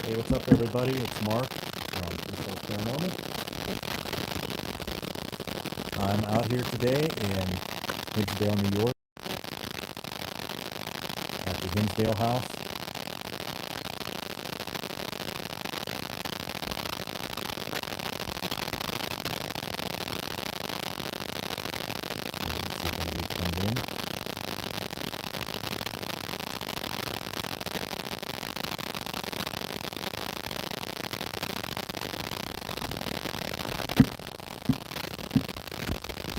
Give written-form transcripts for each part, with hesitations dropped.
Hey, what's up, everybody? It's Mark from Hinsdale Paranormal. I'm out here today in Hinsdale, New York, at the Hinsdale house.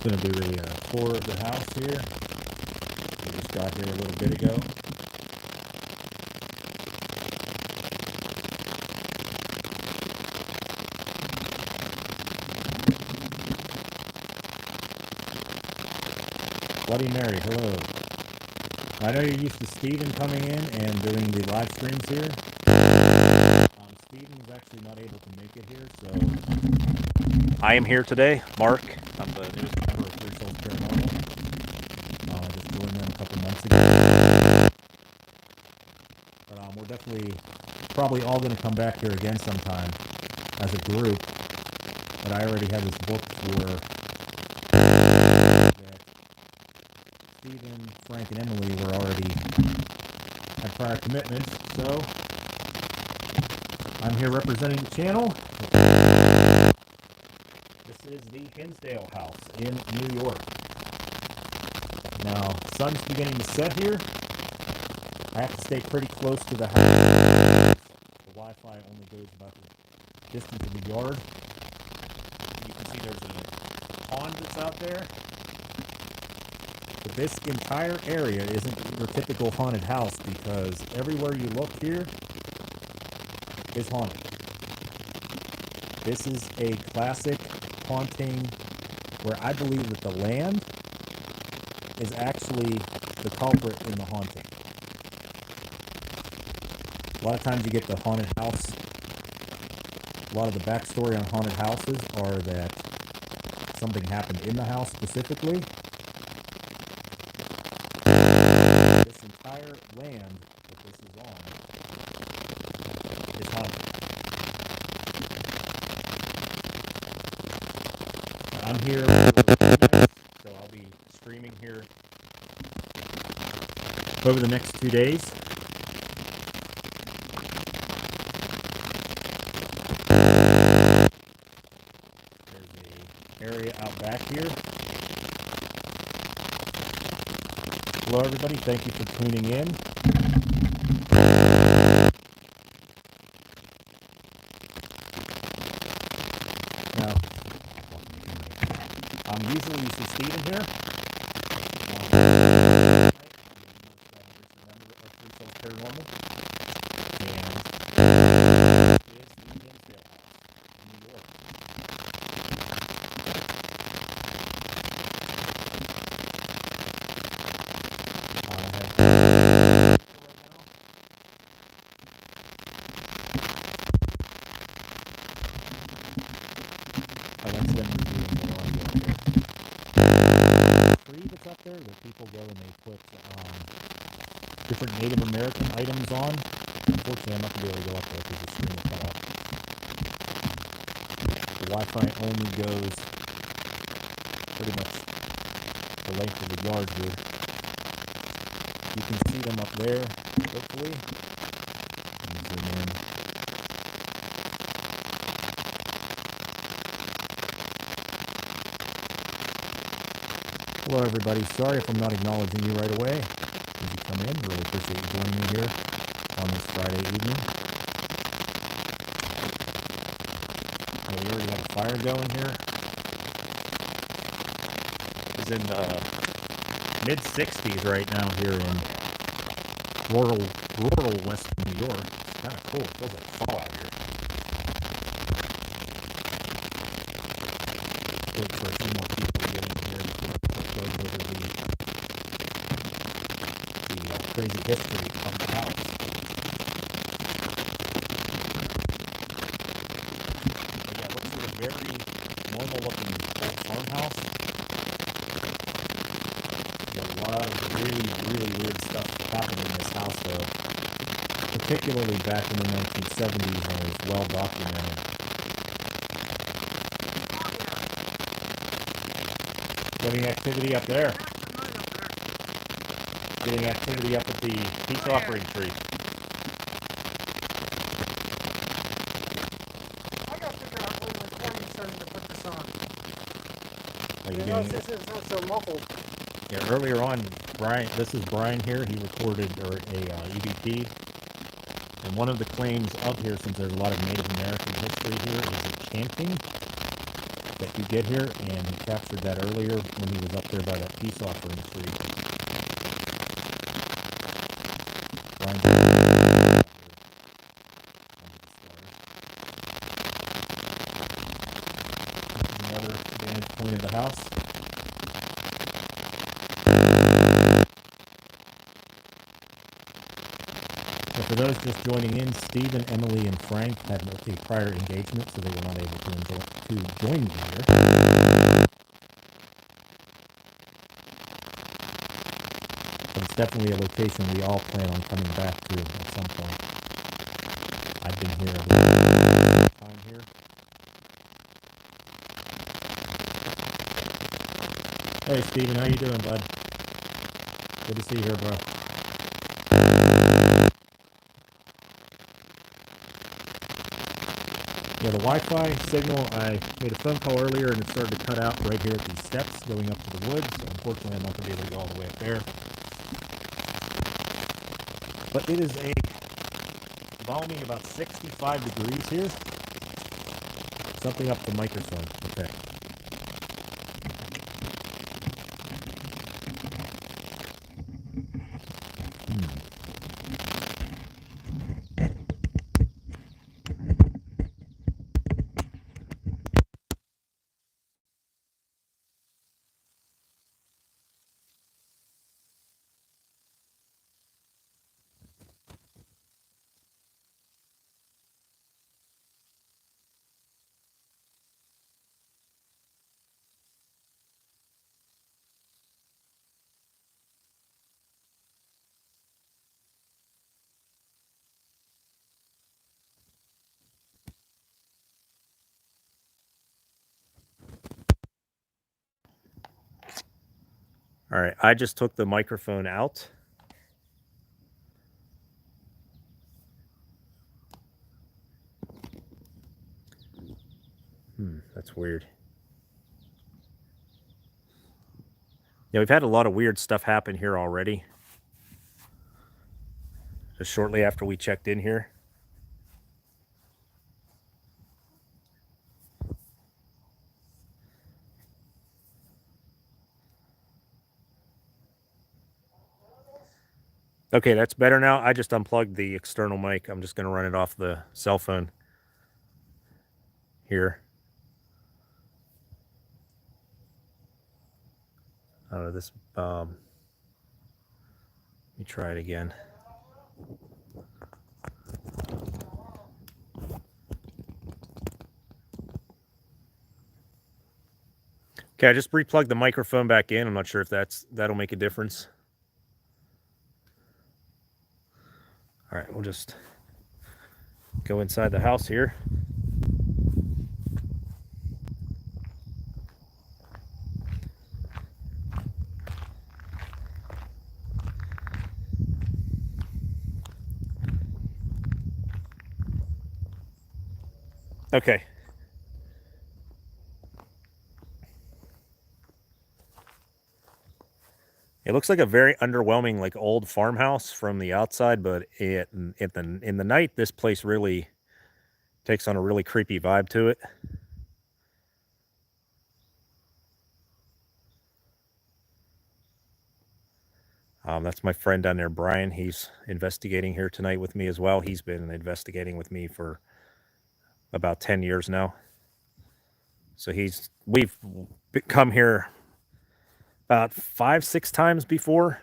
Going to do a tour of the house here. We just got here a little bit ago. Bloody Mary, hello. I know you're used to Steven coming in and doing the live streams here. Steven is actually not able to make it here, so I am here today. Mark, I'm the newest member of Hinsdale Paranormal. Just joined them a couple months ago. But we're definitely probably all going to come back here again sometime as a group. But I already have this book for that Stephen, Frank, and Emily were already had prior commitments, so I'm here representing the channel. This is the Hinsdale house in New York. Now, sun's beginning to set here. I have to stay pretty close to the house. The Wi-Fi only goes about the distance of the yard. You can see there's a pond that's out there. But this entire area isn't your typical haunted house because everywhere you look here is haunted. This is a classic haunting where I believe that the land is actually the culprit in the haunting. A lot of times you get the haunted house. A lot of the backstory on haunted houses are that something happened in the house specifically. This entire land that this is on is haunted. I'm here so I'll be streaming here over the next 2 days. There's an area out back here. Hello everybody, thank you for tuning in. Now, I'm usually used to Steven here. Paranormal. And this is the Hinsdale house in New York. I have right now. Oh, that's them reviewing the lawn here. The tree that's up there that people go and they put different Native American items on. Unfortunately, I'm not going to be able to go up there because the screen will cut off. The Wi-Fi only goes pretty much the length of the yard here. You can see them up there, hopefully. Let me zoom in. Hello, everybody. Sorry if I'm not acknowledging you right away. As you come in, really appreciate you joining me here on this Friday evening. We already have a fire going here. It's in the mid-60s right now here in rural western New York. It's kind of cool. It feels like fall out here. Wait for a few more people to get in here to go over the crazy history of the house. But yeah, it looks like a very normal looking old farmhouse. There's a lot of really, really weird stuff happening in this house though. particularly back in the 1970s when it was well documented. Getting activity up there. Getting activity up at the peace offering tree. I got to figure out when the recording started to put this on. Are you know, it's not so muffled. Yeah, earlier on, Brian, this is Brian here, he recorded a EVP. And one of the claims up here, since there's a lot of Native American history here, is the chanting that you get here, and he captured that earlier when he was up there by that peace offering tree. Another vantage point of the house. So for those just joining in, Stephen, Emily, and Frank had a prior engagement, so they were not able to join me here. But it's definitely a location we all plan on coming back to at some point. I've been here every time here. Hey Stephen, how you doing, bud? Good to see you here, bro. Yeah, the Wi-Fi signal, I made a phone call earlier and it started to cut out right here at these steps going up to the woods. Unfortunately, I'm not going to be able to go all the way up there. But it is a balmy about 65 degrees here. Something up the microphone. Okay. All right, I just took the microphone out. That's weird. Yeah, we've had a lot of weird stuff happen here already. Just shortly after we checked in here. Okay, that's better now. I just unplugged the external mic. I'm just going to run it off the cell phone here. This, let me try it again. Okay, I just replugged the microphone back in. I'm not sure if that'll make a difference. All right, we'll just go inside the house here. Okay. It looks like a very underwhelming, like old farmhouse from the outside, but in the night, this place really takes on a really creepy vibe to it. That's my friend down there, Brian. He's investigating here tonight with me as well. He's been investigating with me for about 10 years now. So we've come here about 5-6 times before.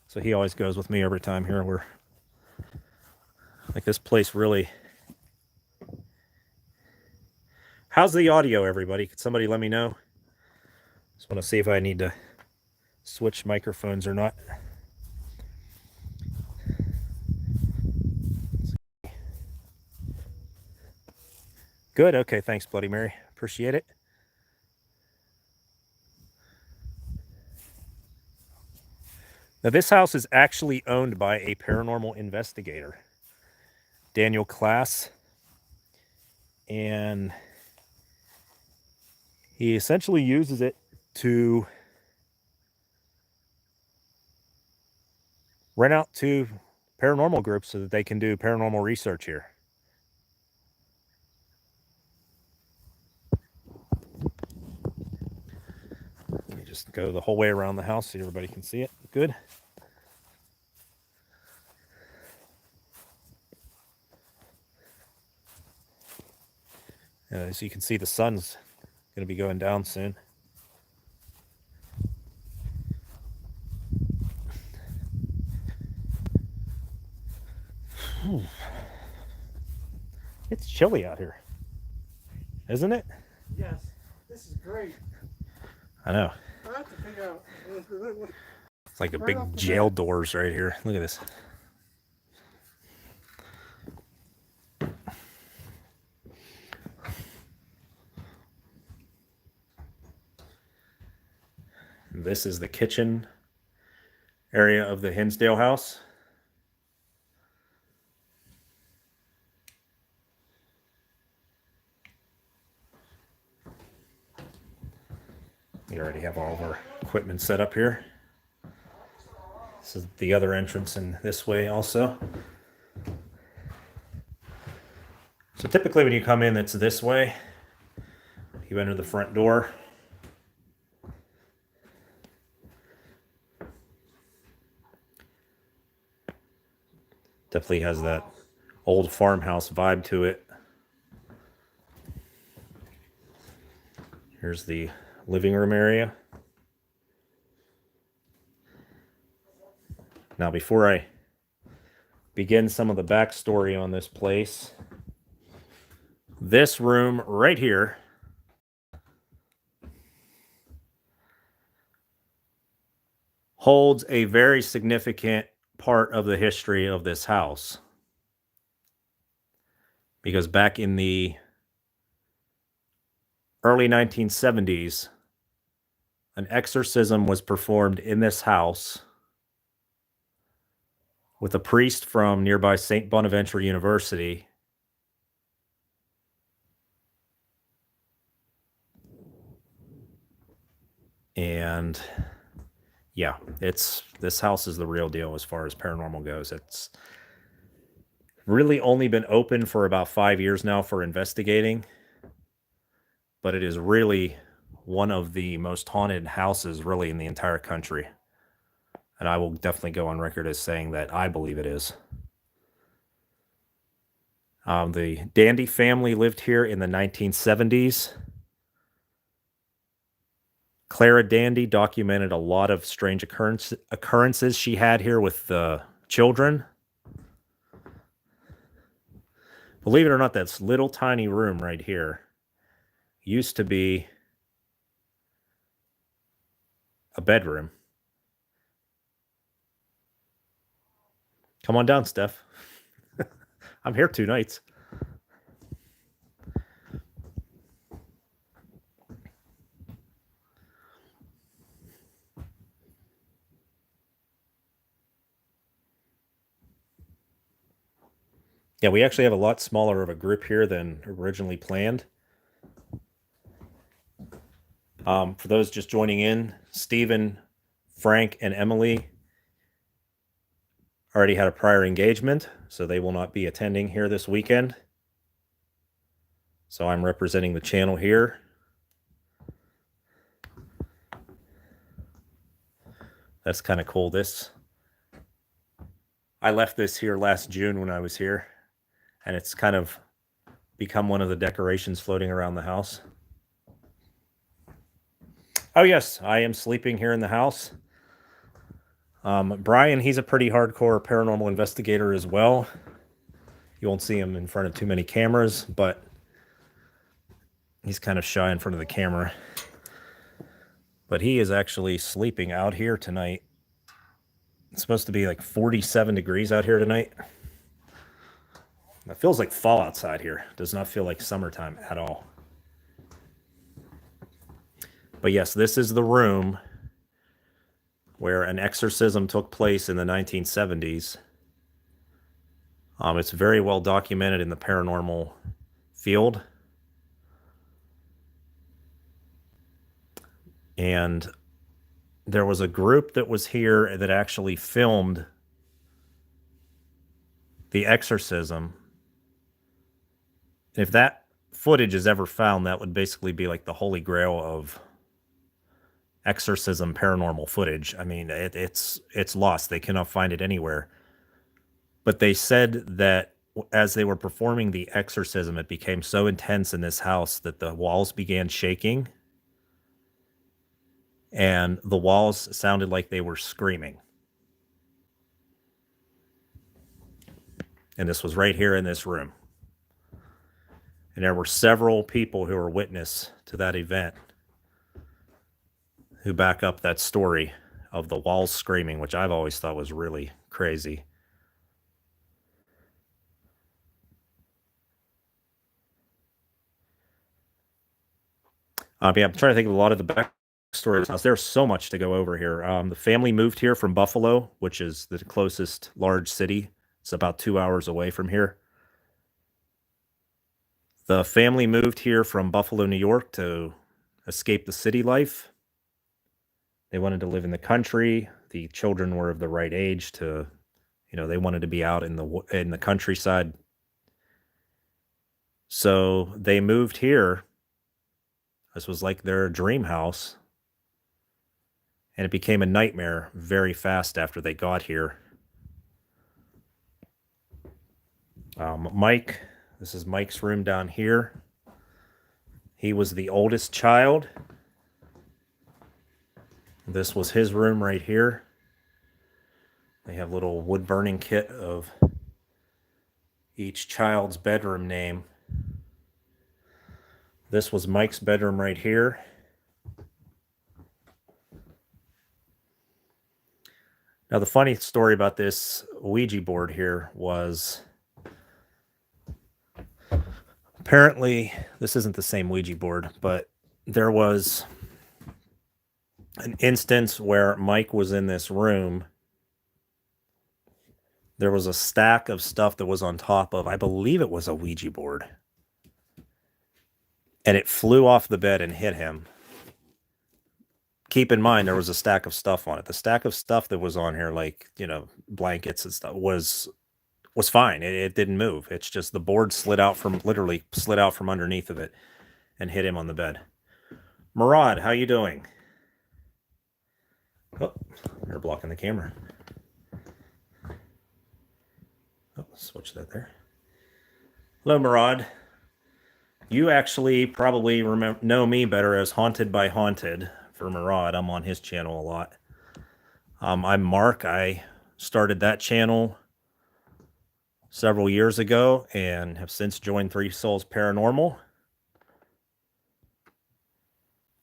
So he always goes with me every time here. We're like, this place really. How's the audio, everybody? Could somebody let me know? Just want to see if I need to switch microphones or not. Good. Okay. Thanks, Bloody Mary. Appreciate it. Now, this house is actually owned by a paranormal investigator, Daniel Class, and he essentially uses it to rent out to paranormal groups so that they can do paranormal research here. Let me just go the whole way around the house so everybody can see it. Good. As you can see, the sun's going to be going down soon. It's chilly out here, isn't it? Yes. This is great. I know. I have to figure out. It's like a Right big off the jail bat. doors right here. Look at this. This is the kitchen area of the Hinsdale house. We already have all of our equipment set up here. This is the other entrance in this way also. So typically when you come in, it's this way. You enter the front door. Definitely has that old farmhouse vibe to it. Here's the living room area. Now, before I begin some of the backstory on this place, this room right here holds a very significant part of the history of this house. Because back in the early 1970s, an exorcism was performed in this house with a priest from nearby St. Bonaventure University. And yeah, this house is the real deal as far as paranormal goes. It's really only been open for about 5 years now for investigating, but it is really one of the most haunted houses really in the entire country. And I will definitely go on record as saying that I believe it is. The Dandy family lived here in the 1970s. Clara Dandy documented a lot of strange occurrences she had here with the children. Believe it or not, this little tiny room right here used to be a bedroom. Come on down, Steph. I'm here 2 nights. Yeah, we actually have a lot smaller of a group here than originally planned. For those just joining in, Stephen, Frank, and Emily already had a prior engagement, so they will not be attending here this weekend. So I'm representing the channel here. That's kind of cool. I left this here last June when I was here, and it's kind of become one of the decorations floating around the house. Oh yes, I am sleeping here in the house. Brian, he's a pretty hardcore paranormal investigator as well. You won't see him in front of too many cameras, but he's kind of shy in front of the camera. But he is actually sleeping out here tonight. It's supposed to be like 47 degrees out here tonight. It feels like fall outside here. It does not feel like summertime at all. But yes, this is the room where an exorcism took place in the 1970s. It's very well documented in the paranormal field. And there was a group that was here that actually filmed the exorcism. If that footage is ever found, that would basically be like the holy grail of exorcism paranormal footage. I mean, it's lost. They cannot find it anywhere. But they said that as they were performing the exorcism, it became so intense in this house that the walls began shaking and the walls sounded like they were screaming. And this was right here in this room. And there were several people who were witness to that event who back up that story of the walls screaming, which I've always thought was really crazy. Yeah, I'm trying to think of a lot of the backstory of this house. There's so much to go over here. The family moved here from Buffalo, which is the closest large city. It's about 2 hours away from here. The family moved here from Buffalo, New York to escape the city life. They wanted to live in the country. The children were of the right age to, they wanted to be out in the countryside. So they moved here. This was like their dream house. And it became a nightmare very fast after they got here. Mike, this is Mike's room down here. He was the oldest child. This was his room right here. They have a little wood burning kit of each child's bedroom name. This was Mike's bedroom right here. Now, the funny story about this Ouija board here was apparently this isn't the same Ouija board, but there was an instance where Mike was in this room. There was a stack of stuff that was on top of, I believe it was a Ouija board. And it flew off the bed and hit him. Keep in mind, there was a stack of stuff on it. The stack of stuff that was on here, like, blankets and stuff, was fine. It didn't move. It's just the board literally slid out from underneath of it and hit him on the bed. Murad, how you doing? Oh, you're blocking the camera. Oh, switch that there. Hello, Murad. You actually probably know me better as Haunted by Haunted. For Murad, I'm on his channel a lot. I'm Mark. I started that channel several years ago and have since joined Three Souls Paranormal.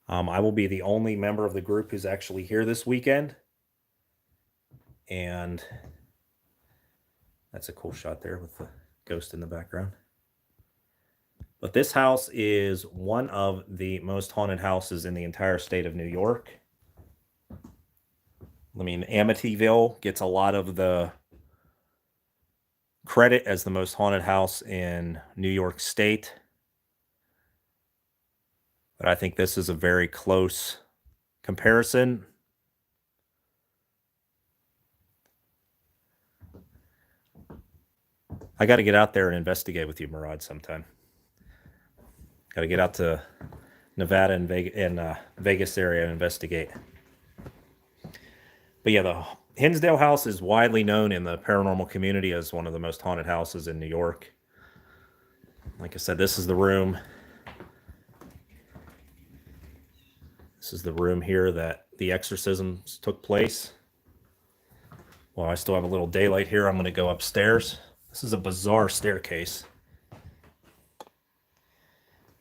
I will be the only member of the group who's actually here this weekend. And that's a cool shot there with the ghost in the background. But this house is one of the most haunted houses in the entire state of New York. I mean, Amityville gets a lot of the credit as the most haunted house in New York State. But I think this is a very close comparison. I got to get out there and investigate with you, Murad, sometime. Got to get out to Nevada and Vegas area and investigate. But yeah, the Hinsdale house is widely known in the paranormal community as one of the most haunted houses in New York. Like I said, this is the room. This is the room here that the exorcisms took place. Well, I still have a little daylight here. I'm going to go upstairs. This is a bizarre staircase.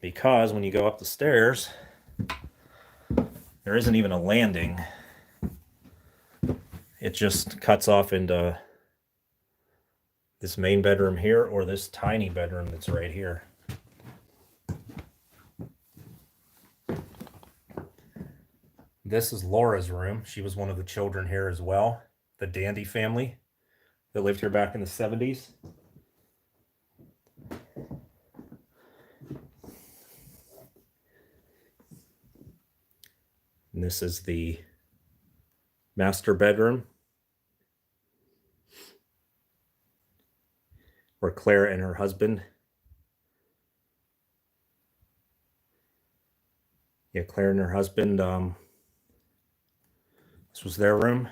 Because when you go up the stairs, there isn't even a landing. It just cuts off into this main bedroom here or this tiny bedroom that's right here. This is Laura's room. She was one of the children here as well. The Dandy family that lived here back in the 70s. And this is the master bedroom where Clara and her husband. Yeah, Clara and her husband, this was their room.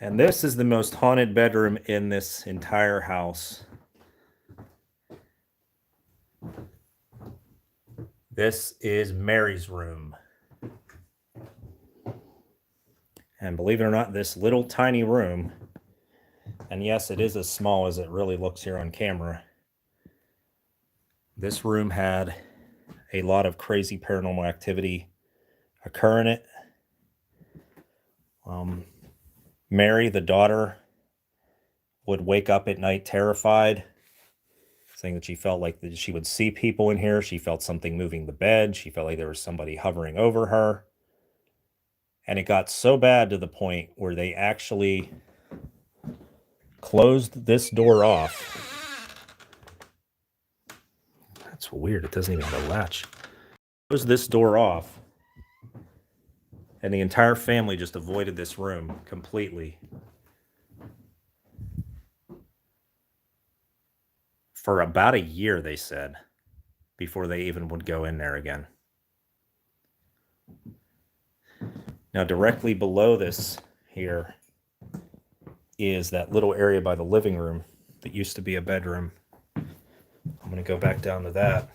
And this is the most haunted bedroom in this entire house. This is Mary's room. And believe it or not, this little tiny room, and yes, it is as small as it really looks here on camera. This room had a lot of crazy paranormal activity occur in it. Mary, the daughter, would wake up at night terrified, saying that she felt like that she would see people in here. She felt something moving the bed. She felt like there was somebody hovering over her. And it got so bad to the point where they actually closed this door off. That's weird. It doesn't even have a latch. Closed this door off. And the entire family just avoided this room completely. For about a year, they said, before they even would go in there again. Now, directly below this here is that little area by the living room that used to be a bedroom. I'm going to go back down to that.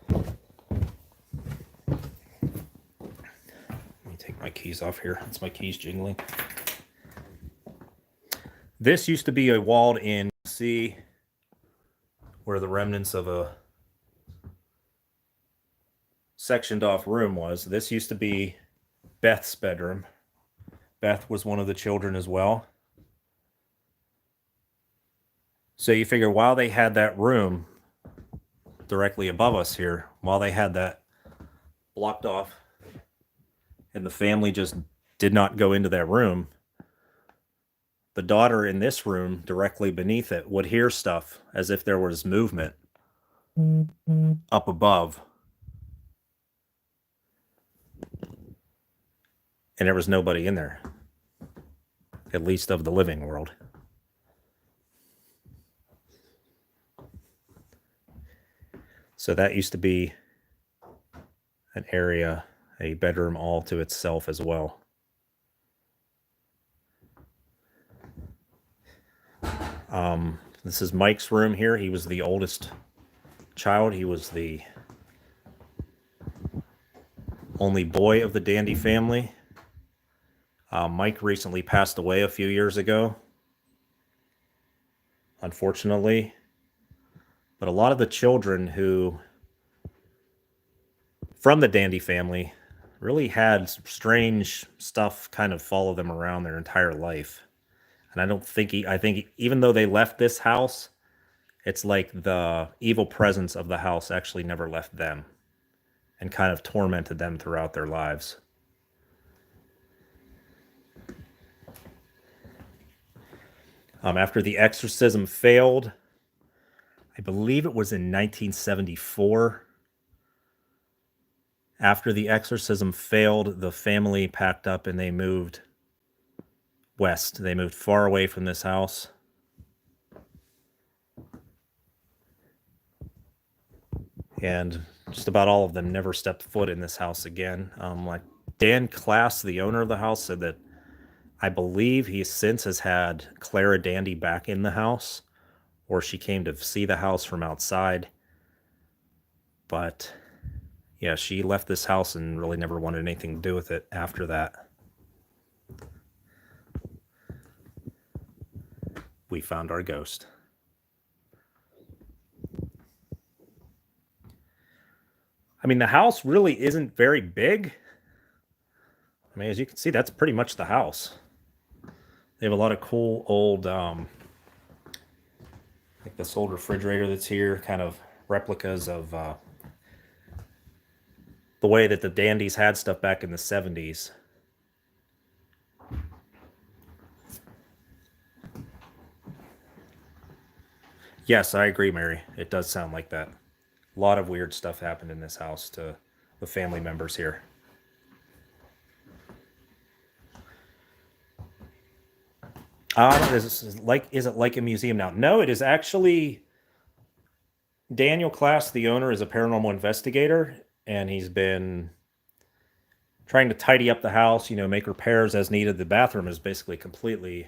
Let me take my keys off here. It's my keys jingling. This used to be a walled-in, see where the remnants of a sectioned off room was. This used to be Beth's bedroom. Beth was one of the children as well. So you figure while they had that room directly above us here, while they had that blocked off and the family just did not go into that room, the daughter in this room directly beneath it would hear stuff as if there was movement up above. And there was nobody in there, at least of the living world. So that used to be an area, a bedroom all to itself as well. This is Mike's room here. He was the oldest child. He was the only boy of the Dandy family. Mike recently passed away a few years ago, unfortunately. But a lot of the children who, from the Dandy family, really had strange stuff kind of follow them around their entire life. And I think even though they left this house, it's like the evil presence of the house actually never left them and kind of tormented them throughout their lives. After the exorcism failed, I believe it was in 1974. After the exorcism failed, the family packed up and they moved west. They moved far away from this house. And just about all of them never stepped foot in this house again. Like Dan Class, the owner of the house, said that I believe he since has had Clara Dandy back in the house, or she came to see the house from outside. But yeah, she left this house and really never wanted anything to do with it after that. We found our ghost. I mean, the house really isn't very big. I mean, as you can see, that's pretty much the house. They have a lot of cool old, like this old refrigerator that's here, kind of replicas of the way that the dandies had stuff back in the 70s. Yes, I agree, Mary. It does sound like that. A lot of weird stuff happened in this house to the family members here. Is it like a museum now? No, it is actually Daniel Class, the owner, is a paranormal investigator, and he's been trying to tidy up the house, make repairs as needed. The bathroom is basically completely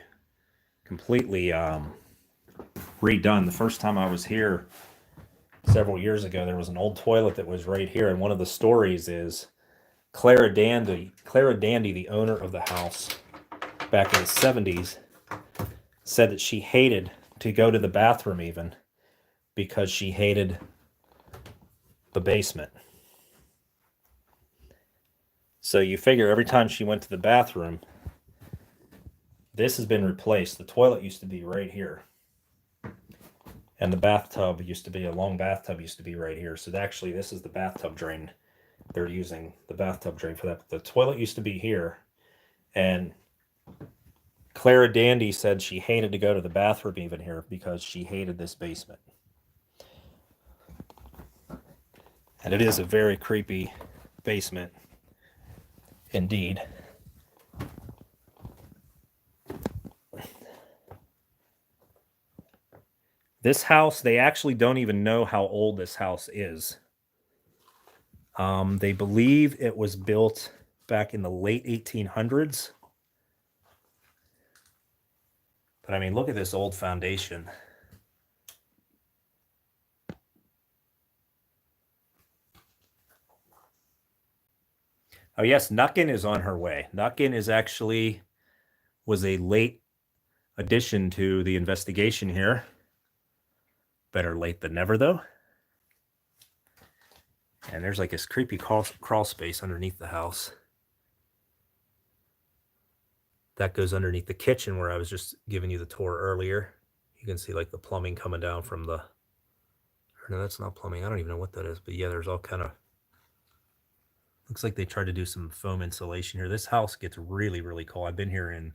redone. The first time I was here several years ago, there was an old toilet that was right here, and one of the stories is Clara Dandy, the owner of the house back in the 70s, said that she hated to go to the bathroom even because she hated the basement. So you figure every time she went to the bathroom, this has been replaced. The toilet used to be right here. And the bathtub used to be, a long bathtub used to be right here. So actually, this is the bathtub drain. They're using the bathtub drain for that. But the toilet used to be here. And Clara Dandy said she hated to go to the bathroom even here because she hated this basement. And it is a very creepy basement indeed. This house, they actually don't even know how old this house is. They believe it was built back in the late 1800s. But I mean, look at this old foundation. Oh yes, Nuckin is on her way. Nuckin was a late addition to the investigation here. Better late than never, though. And there's like this creepy crawl space underneath the house. That goes underneath the kitchen where I was just giving you the tour earlier. You can see like the plumbing coming down from the... No, that's not plumbing. I don't even know what that is. But yeah, there's all kind of... Looks like they tried to do some foam insulation here. This house gets really, really cold. I've been here in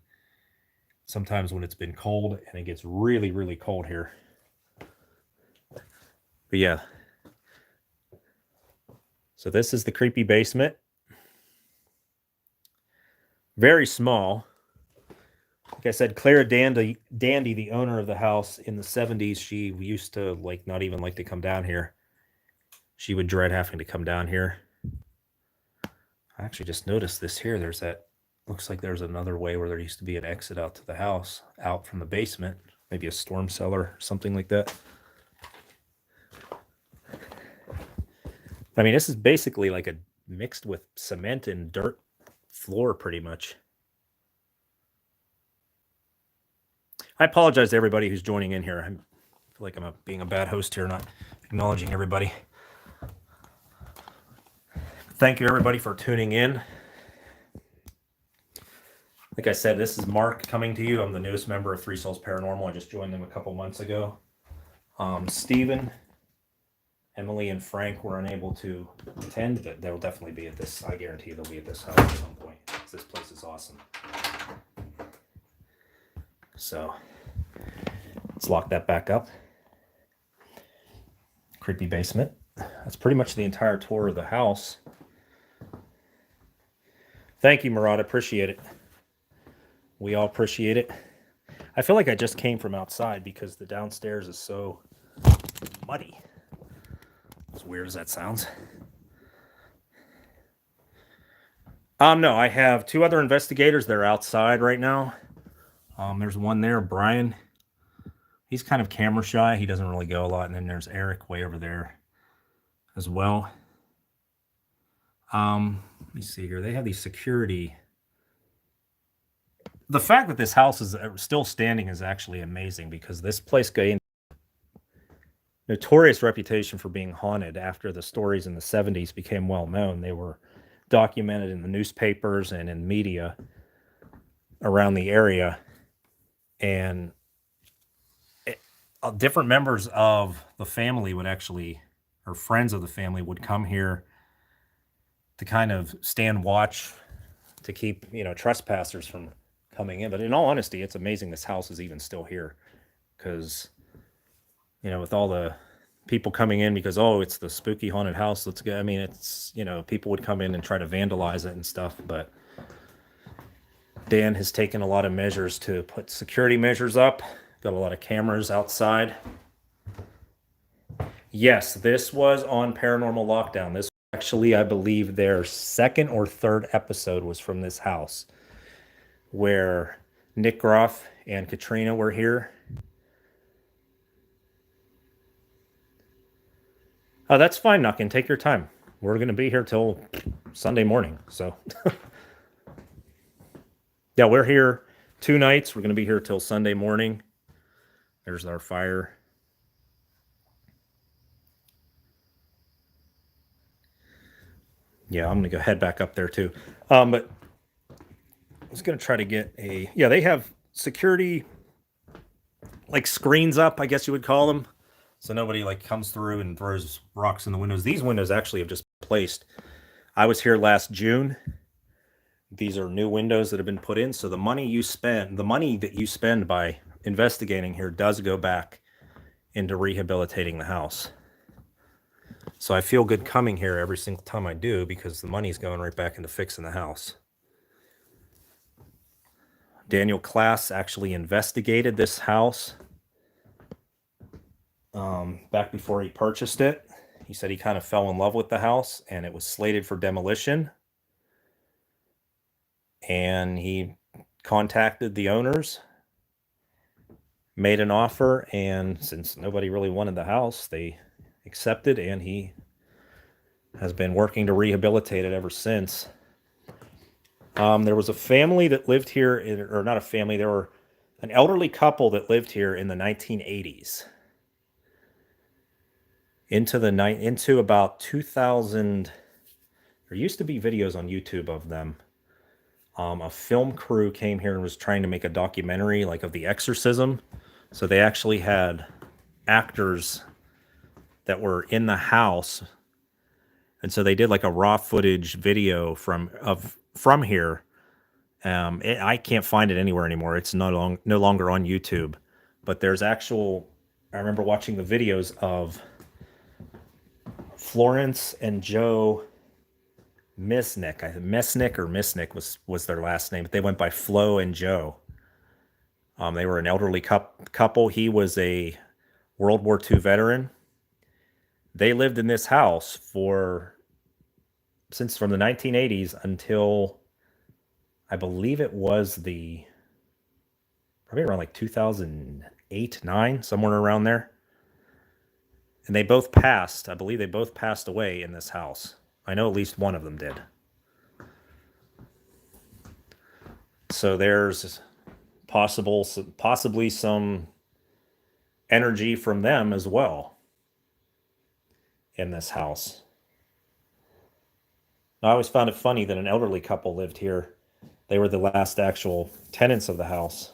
sometimes when it's been cold, and it gets really, really cold here. But yeah. So this is the creepy basement. Very small. Like I said, Clara Dandy, the owner of the house in the 70s, she used to not even like to come down here. She would dread having to come down here. I actually just noticed this here. There's that, looks like there's another way where there used to be an exit out to the house, out from the basement. Maybe a storm cellar or something like that. I mean, this is basically like a mixed with cement and dirt floor pretty much. I apologize to everybody who's joining in here. I feel like I'm being a bad host here, not acknowledging everybody. Thank you, everybody, for tuning in. Like I said, this is Mark coming to you. I'm the newest member of Three Souls Paranormal. I just joined them a couple months ago. Stephen, Emily, and Frank were unable to attend, but they'll definitely be at this. I guarantee they'll be at this house at some point. This place is awesome. So let's lock that back up. Creepy basement. That's pretty much the entire tour of the house. Thank you, Murad. Appreciate it. We all appreciate it. I feel like I just came from outside because the downstairs is so muddy. As weird as that sounds. No, I have two other investigators. They're outside right now. There's one there, Brian. He's kind of camera shy. He doesn't really go a lot. And then there's Eric way over there as well. Let me see here. They have these security. The fact that this house is still standing is actually amazing because this place gained notorious reputation for being haunted after the stories in the 70s became well known. They were documented in the newspapers and in media around the area. And different members of the family would actually, or friends of the family would come here to kind of stand watch to keep, trespassers from coming in. But in all honesty, it's amazing this house is even still here because, with all the people coming in because, oh, it's the spooky haunted house. Let's go. I mean, it's, people would come in and try to vandalize it and stuff. But Dan has taken a lot of measures to put security measures up, got a lot of cameras outside. Yes, this was on Paranormal Lockdown. This actually, I believe, their second or third episode was from this house where Nick Groff and Katrina were here. Oh, that's fine, Nuckin. Take your time. We're going to be here till Sunday morning. So, yeah, we're here 2 nights. We're going to be here till Sunday morning. There's our fire. Yeah, I'm going to go head back up there too. But I was going to try to get they have security, like screens up, I guess you would call them. So nobody like comes through and throws rocks in the windows. These windows actually have just placed. I was here last June. These are new windows that have been put in. So the money that you spend by investigating here does go back into rehabilitating the house. So I feel good coming here every single time I do because the money's going right back into fixing the house. Daniel Klass actually investigated this house back before he purchased it. He said he kind of fell in love with the house and it was slated for demolition. And he contacted the owners, made an offer, and since nobody really wanted the house, they accepted, and he has been working to rehabilitate it ever since. There was a family that lived here, or not a family, there were an elderly couple that lived here in the 1980s. Into about 2000, there used to be videos on YouTube of them. A film crew came here and was trying to make a documentary like of the exorcism. So they actually had actors that were in the house. And so they did like a raw footage video from here. I can't find it anywhere anymore. It's no longer on YouTube. But there's I remember watching the videos of Florence and Joe Mesnick was their last name, but they went by Flo and Joe. They were an elderly couple. He was a World War II veteran. They lived in this house from the 1980s until I believe it was probably around like 2008, 9, somewhere around there. And they both passed. I believe they both passed away in this house. I know at least one of them did. So there's possibly some energy from them as well in this house. I always found it funny that an elderly couple lived here. They were the last actual tenants of the house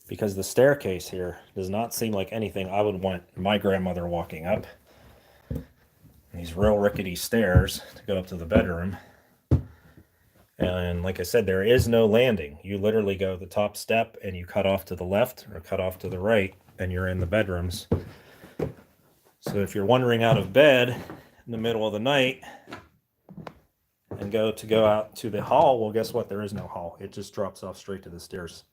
because the staircase here does not seem like anything I would want my grandmother walking up. These real rickety stairs to go up to the bedroom. And like I said, there is no landing. You literally go the top step and you cut off to the left or cut off to the right and you're in the bedrooms. So if you're wandering out of bed in the middle of the night and go out to the hall, well, guess what? There is no hall. It just drops off straight to the stairs.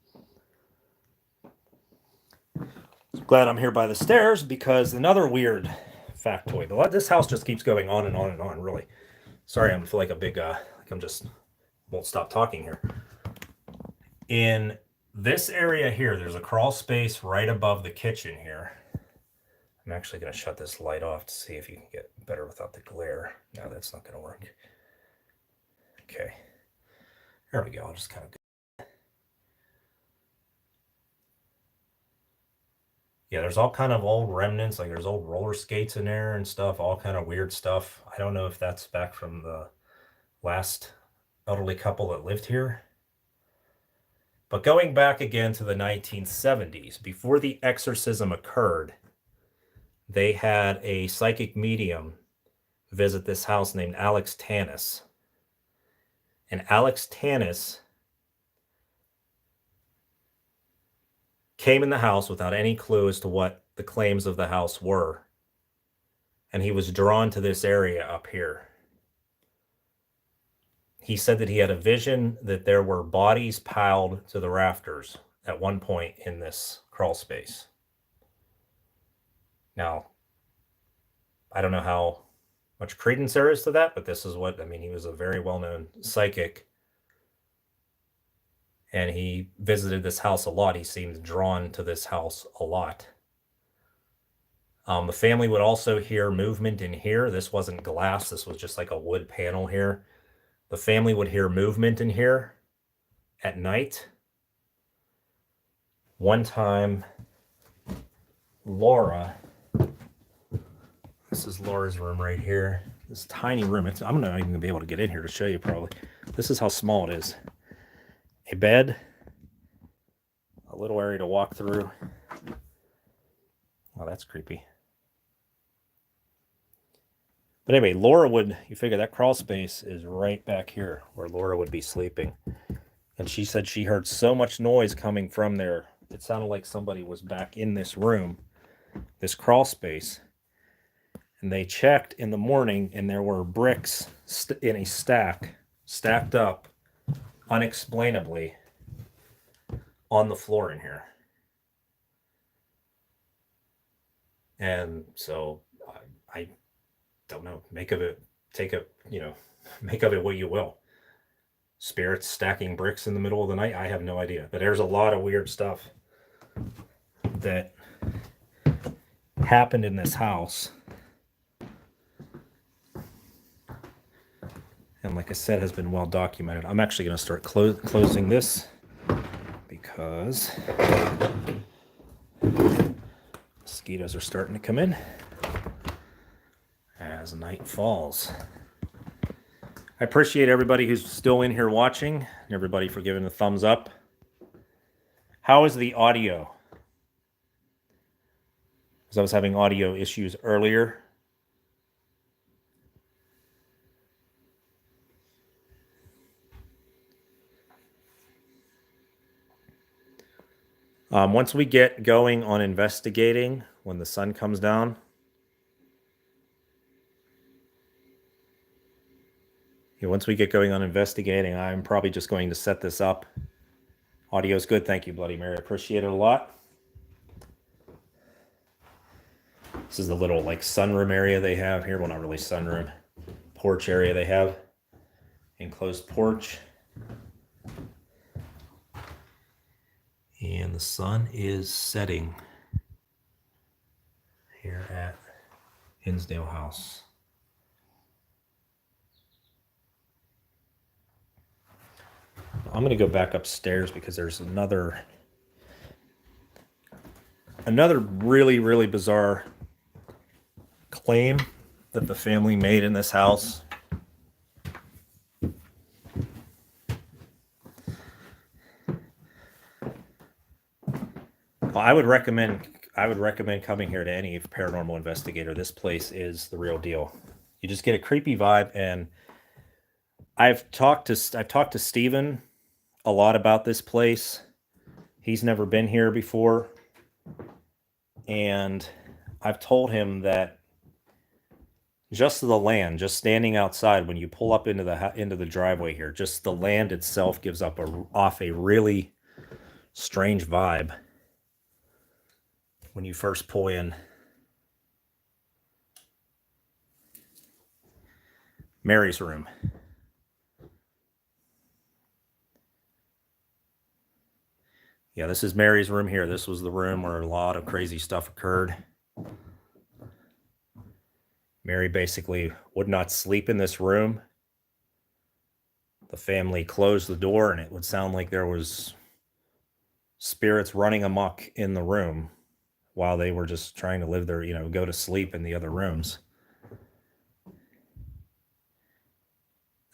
Glad I'm here by the stairs because another weird factoid. This house just keeps going on and on and on, really. Sorry, I feel like a big, I'm just won't stop talking here. In this area here, there's a crawl space right above the kitchen here. I'm actually going to shut this light off to see if you can get better without the glare. No, that's not going to work. Okay. There we go. I'll just kind of go. Yeah, there's all kind of old remnants, like there's old roller skates in there and stuff, all kind of weird stuff. I don't know if that's back from the last elderly couple that lived here. But going back again to the 1970s, before the exorcism occurred, they had a psychic medium visit this house named Alex Tanis. And Alex Tanis came in the house without any clue as to what the claims of the house were. And he was drawn to this area up here. He said that he had a vision that there were bodies piled to the rafters at one point in this crawl space. Now, I don't know how much credence there is to that, but this is what, I mean, he was a very well-known psychic. And he visited this house a lot. He seemed drawn to this house a lot. The family would also hear movement in here. This wasn't glass. This was just like a wood panel here. The family would hear movement in here at night. One time, Laura, this is Laura's room right here. This tiny room. I'm not even going to be able to get in here to show you probably. This is how small it is. A bed, a little area to walk through. Oh, that's creepy. But anyway, Laura would, you figure that crawl space is right back here where Laura would be sleeping. And she said she heard so much noise coming from there. It sounded like somebody was back in this room, this crawl space. And they checked in the morning and there were bricks in a stack, stacked up unexplainably on the floor in here. And so I don't know, make of it, take it, make of it what you will. Spirits stacking bricks in the middle of the night, I have no idea. But there's a lot of weird stuff that happened in this house. And like I said, has been well documented. I'm actually going to start closing this because mosquitoes are starting to come in as night falls. I appreciate everybody who's still in here watching, and everybody for giving a thumbs up. How is the audio? Because I was having audio issues earlier. Once we get going on investigating, when the sun comes down, once we get going on investigating, I'm probably just going to set this up. Audio's good. Thank you, Bloody Mary. I appreciate it a lot. This is the little like sunroom area they have here. Well, not really sunroom. Porch area they have. Enclosed porch. And the sun is setting here at Hinsdale House. I'm going to go back upstairs because there's another really, really bizarre claim that the family made in this house. Well, I would recommend coming here to any paranormal investigator. This place is the real deal. You just get a creepy vibe, and I've talked to Steven a lot about this place. He's never been here before, and I've told him that just the land, just standing outside when you pull up into the driveway here, just the land itself gives off a really strange vibe when you first pull in. Mary's room. Yeah, this is Mary's room here. This was the room where a lot of crazy stuff occurred. Mary basically would not sleep in this room. The family closed the door, and it would sound like there was spirits running amok in the room while they were just trying to live their, go to sleep in the other rooms.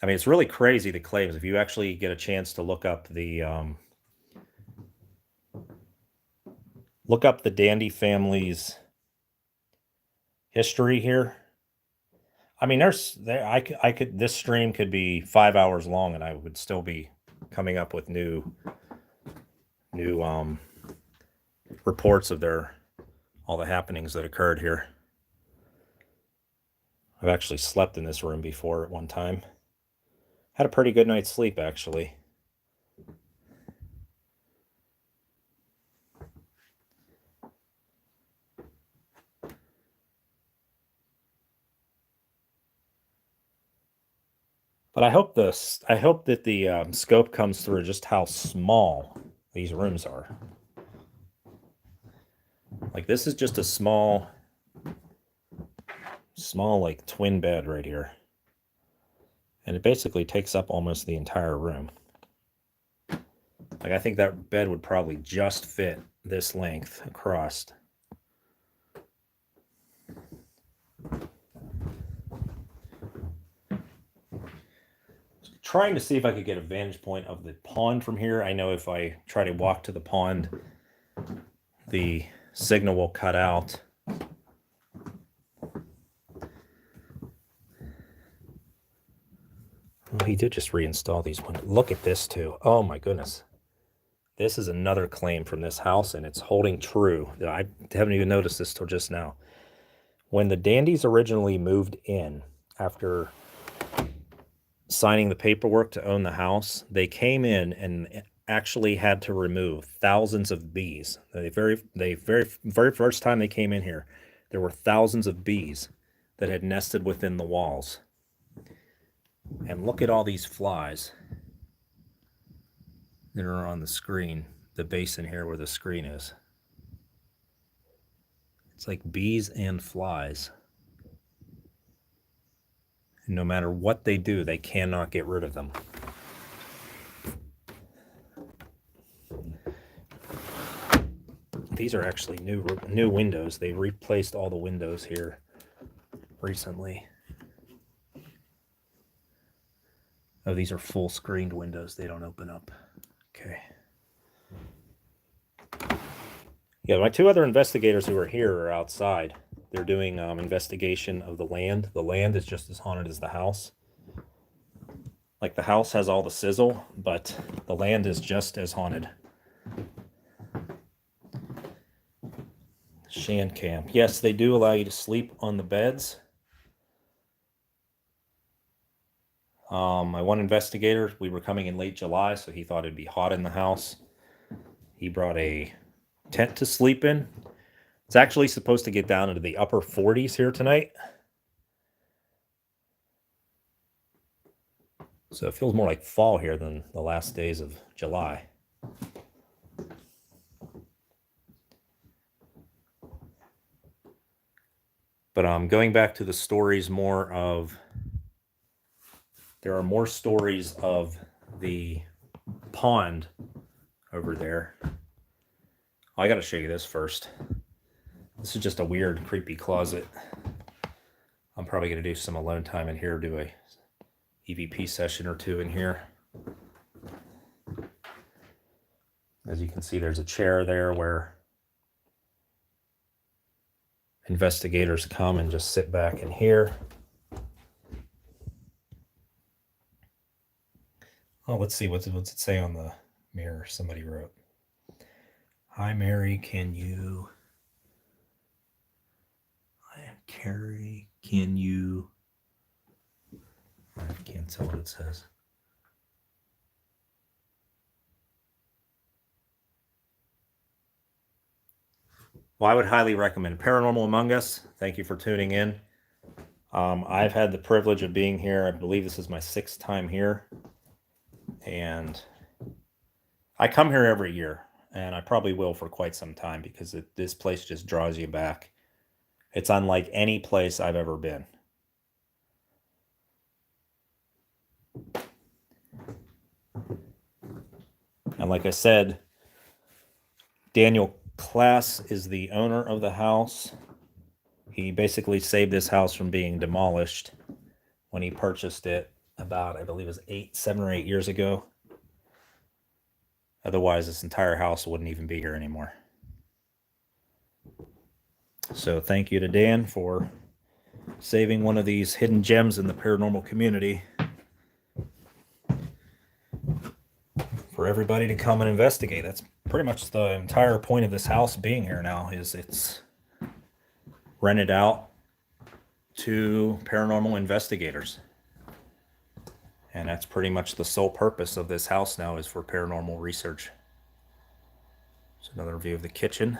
I mean, it's really crazy, the claims. If you actually get a chance to look up the look up the Dandy family's history here. I mean, I could this stream could be 5 hours long, and I would still be coming up with new reports of all the happenings that occurred here. I've actually slept in this room before at one time. Had a pretty good night's sleep, actually. But I hope that the scope comes through just how small these rooms are. Like, this is just a small like twin bed right here. And it basically takes up almost the entire room. Like, I think that bed would probably just fit this length across. Trying to see if I could get a vantage point of the pond from here. I know if I try to walk to the pond, the signal will cut out. Well, he did just reinstall these windows. Look at this too. Oh my goodness. This is another claim from this house, and it's holding true. I haven't even noticed this till just now. When the Dandies originally moved in after signing the paperwork to own the house, they came in and actually had to remove thousands of bees. The very first time they came in here, there were thousands of bees that had nested within the walls. And look at all these flies that are on the screen, the basin here where the screen is. It's like bees and flies. And no matter what they do, they cannot get rid of them. These are actually new windows. They replaced all the windows here recently. Oh, these are full screened windows. They don't open up. Okay. Yeah, my two other investigators who are here are outside. They're doing investigation of the land. The land is just as haunted as the house. Like, the house has all the sizzle, but the land is just as haunted. Shan camp. Yes, they do allow you to sleep on the beds. My one investigator, we were coming in late July, so he thought it'd be hot in the house. He brought a tent to sleep in. It's actually supposed to get down into the upper 40s here tonight. So it feels more like fall here than the last days of July. But going back to the stories there are more stories of the pond over there. Oh, I gotta show you this first. This is just a weird, creepy closet. I'm probably gonna do some alone time in here, do a EVP session or two in here. As you can see, there's a chair there where investigators come and just sit back in here. Oh, let's see, what's it say on the mirror? Somebody wrote, "Hi Mary, can you... Hi Carrie, can you..." I can't tell what it says. Well, I would highly recommend Paranormal Among Us. Thank you for tuning in. I've had the privilege of being here. I believe this is my 6th time here. And I come here every year, and I probably will for quite some time, because this place just draws you back. It's unlike any place I've ever been. And like I said, Daniel Class is the owner of the house. He basically saved this house from being demolished when he purchased it about, I believe it was 7 or 8 years ago. Otherwise, this entire house wouldn't even be here anymore. So thank you to Dan for saving one of these hidden gems in the paranormal community for everybody to come and investigate. That's pretty much the entire point of this house being here now, is it's rented out to paranormal investigators. And that's pretty much the sole purpose of this house now, is for paranormal research. So another view of the kitchen.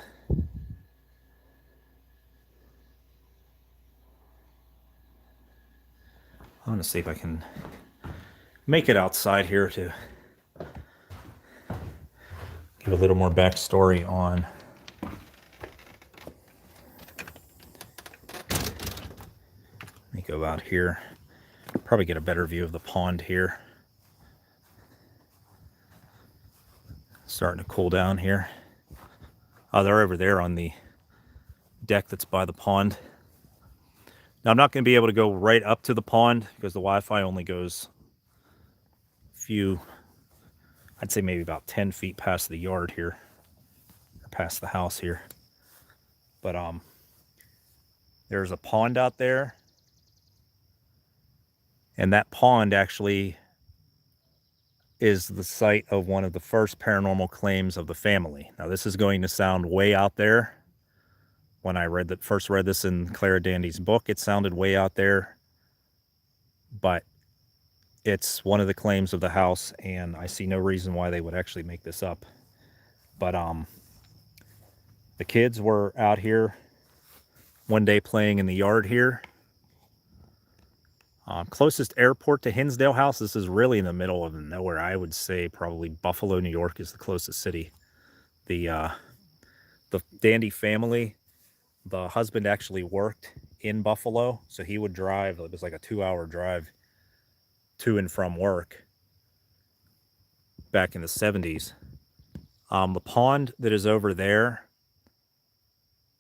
I'm gonna see if I can make it outside here to give a little more backstory on let me go out here. Probably get a better view of the pond here. Starting to cool down here. Oh, they're over there on the deck that's by the pond. Now, I'm not going to be able to go right up to the pond because the Wi-Fi only goes a few, I'd say maybe about 10 feet past the yard here, or past the house here. But there's a pond out there, and that pond actually is the site of one of the first paranormal claims of the family. Now, this is going to sound way out there. When I first read this in Clara Dandy's book, it sounded way out there, but it's one of the claims of the house, and I see no reason why they would actually make this up. But the kids were out here one day playing in the yard here. Closest airport to Hinsdale house, this is really in the middle of nowhere. I would say probably Buffalo, New York is the closest city. The Dandy family, the husband actually worked in Buffalo, so he would drive. It was like a 2-hour drive to and from work back in the 70s. The pond that is over there,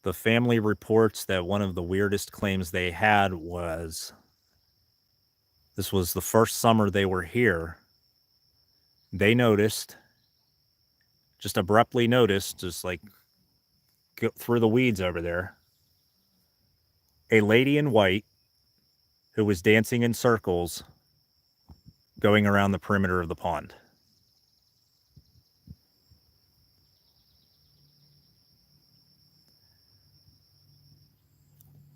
the family reports that one of the weirdest claims they had was, this was the first summer they were here, they noticed, just abruptly noticed, just like through the weeds over there, a lady in white who was dancing in circles going around the perimeter of the pond.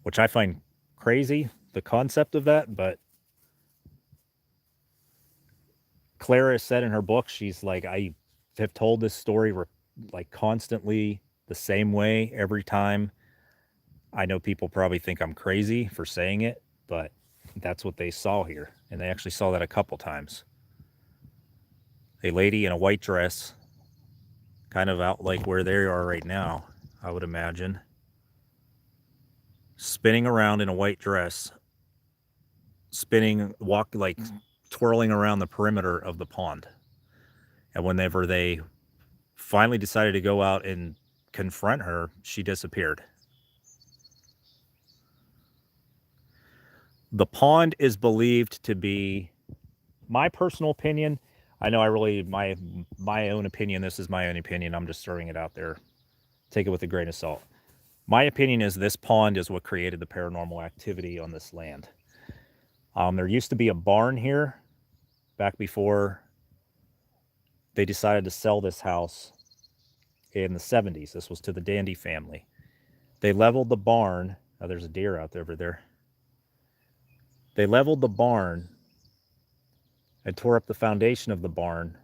Which I find crazy, the concept of that, but Clara said in her book, she's like, I have told this story like constantly the same way every time. I know people probably think I'm crazy for saying it, but that's what they saw here. And they actually saw that a couple times. A lady in a white dress, kind of out like where they are right now, I would imagine, spinning around in a white dress, twirling around the perimeter of the pond. And whenever they finally decided to go out and confront her, she disappeared. The pond is believed to be, my personal opinion, I know my own opinion, this is my own opinion, I'm just throwing it out there. Take it with a grain of salt. My opinion is this pond is what created the paranormal activity on this land. There used to be a barn here back before they decided to sell this house in the 70s. This was to the Dandy family. They leveled the barn. Oh, there's a deer out there over there. They leveled the barn and tore up the foundation of the barn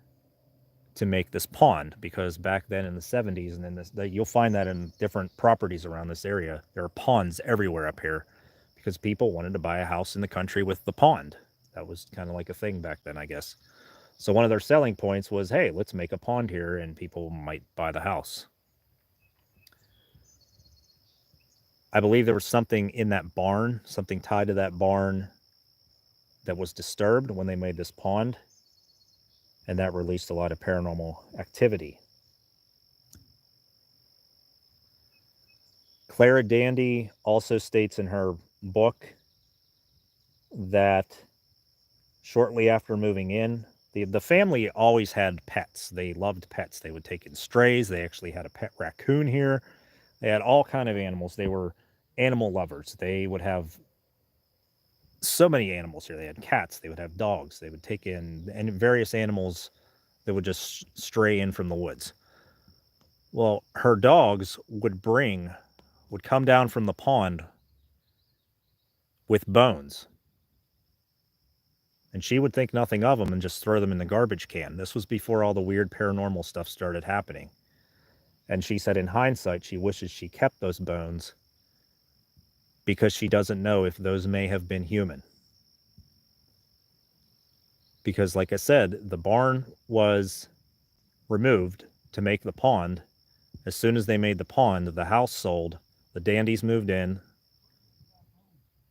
to make this pond, because back then in the 70s, and in you'll find that in different properties around this area, there are ponds everywhere up here because people wanted to buy a house in the country with the pond. That was kind of like a thing back then, I guess. So one of their selling points was, hey, let's make a pond here and people might buy the house. I believe there was something in that barn, something tied to that barn that was disturbed when they made this pond, and that released a lot of paranormal activity. Clara Dandy also states in her book that shortly after moving in, the family always had pets. They loved pets. They would take in strays. They actually had a pet raccoon here. They had all kind of animals. They were animal lovers. They would have so many animals here. They had cats. They would have dogs. They would take in and various animals that would just stray in from the woods. Well, her dogs would come down from the pond with bones. And she would think nothing of them and just throw them in the garbage can. This was before all the weird paranormal stuff started happening. And she said in hindsight, she wishes she kept those bones because she doesn't know if those may have been human. Because, like I said, the barn was removed to make the pond. As soon as they made the pond, the house sold, the dandies moved in,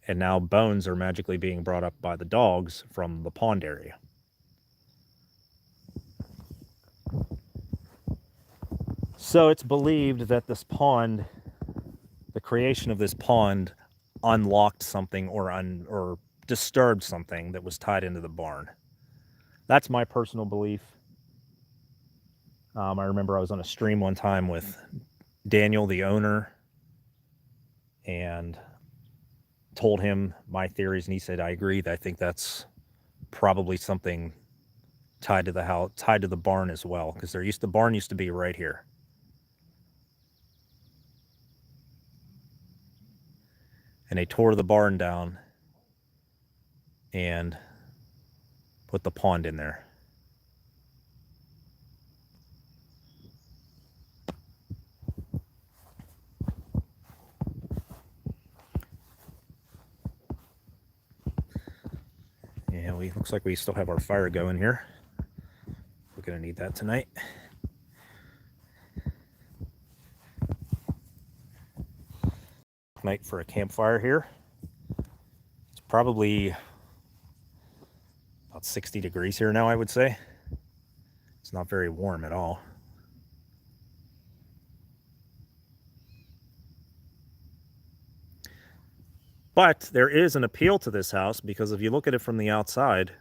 and now bones are magically being brought up by the dogs from the pond area. So it's believed that this pond, the creation of this pond, unlocked something or disturbed something that was tied into the barn. That's my personal belief. I remember I was on a stream one time with Daniel, the owner, and told him my theories, and he said, I agree. I think that's probably something tied to the house, tied to the barn as well, because the barn used to be right here. And they tore the barn down and put the pond in there. Yeah, looks like we still have our fire going here. We're gonna need that tonight. Night for a campfire here. It's probably about 60 degrees here now, I would say. It's not very warm at all. But there is an appeal to this house, because if you look at it from the outside,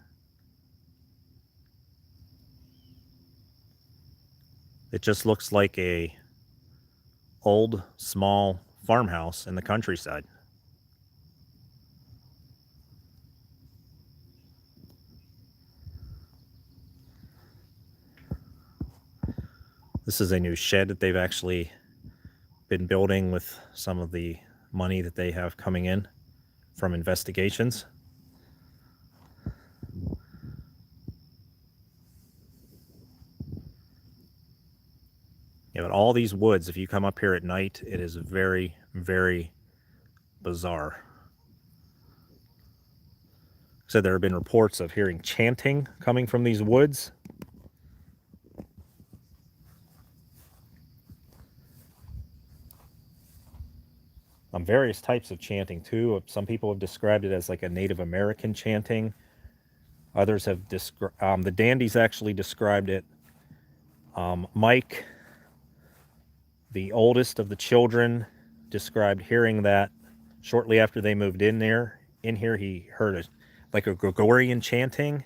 it just looks like a old, small farmhouse in the countryside. This is a new shed that they've actually been building with some of the money that they have coming in from investigations. Yeah, but all these woods, if you come up here at night, it is very, very bizarre. So there have been reports of hearing chanting coming from these woods. Various types of chanting too. Some people have described it as like a Native American chanting. Others have described, the dandies actually described it. Mike, the oldest of the children, described hearing that shortly after they moved in here. He heard like a Gregorian chanting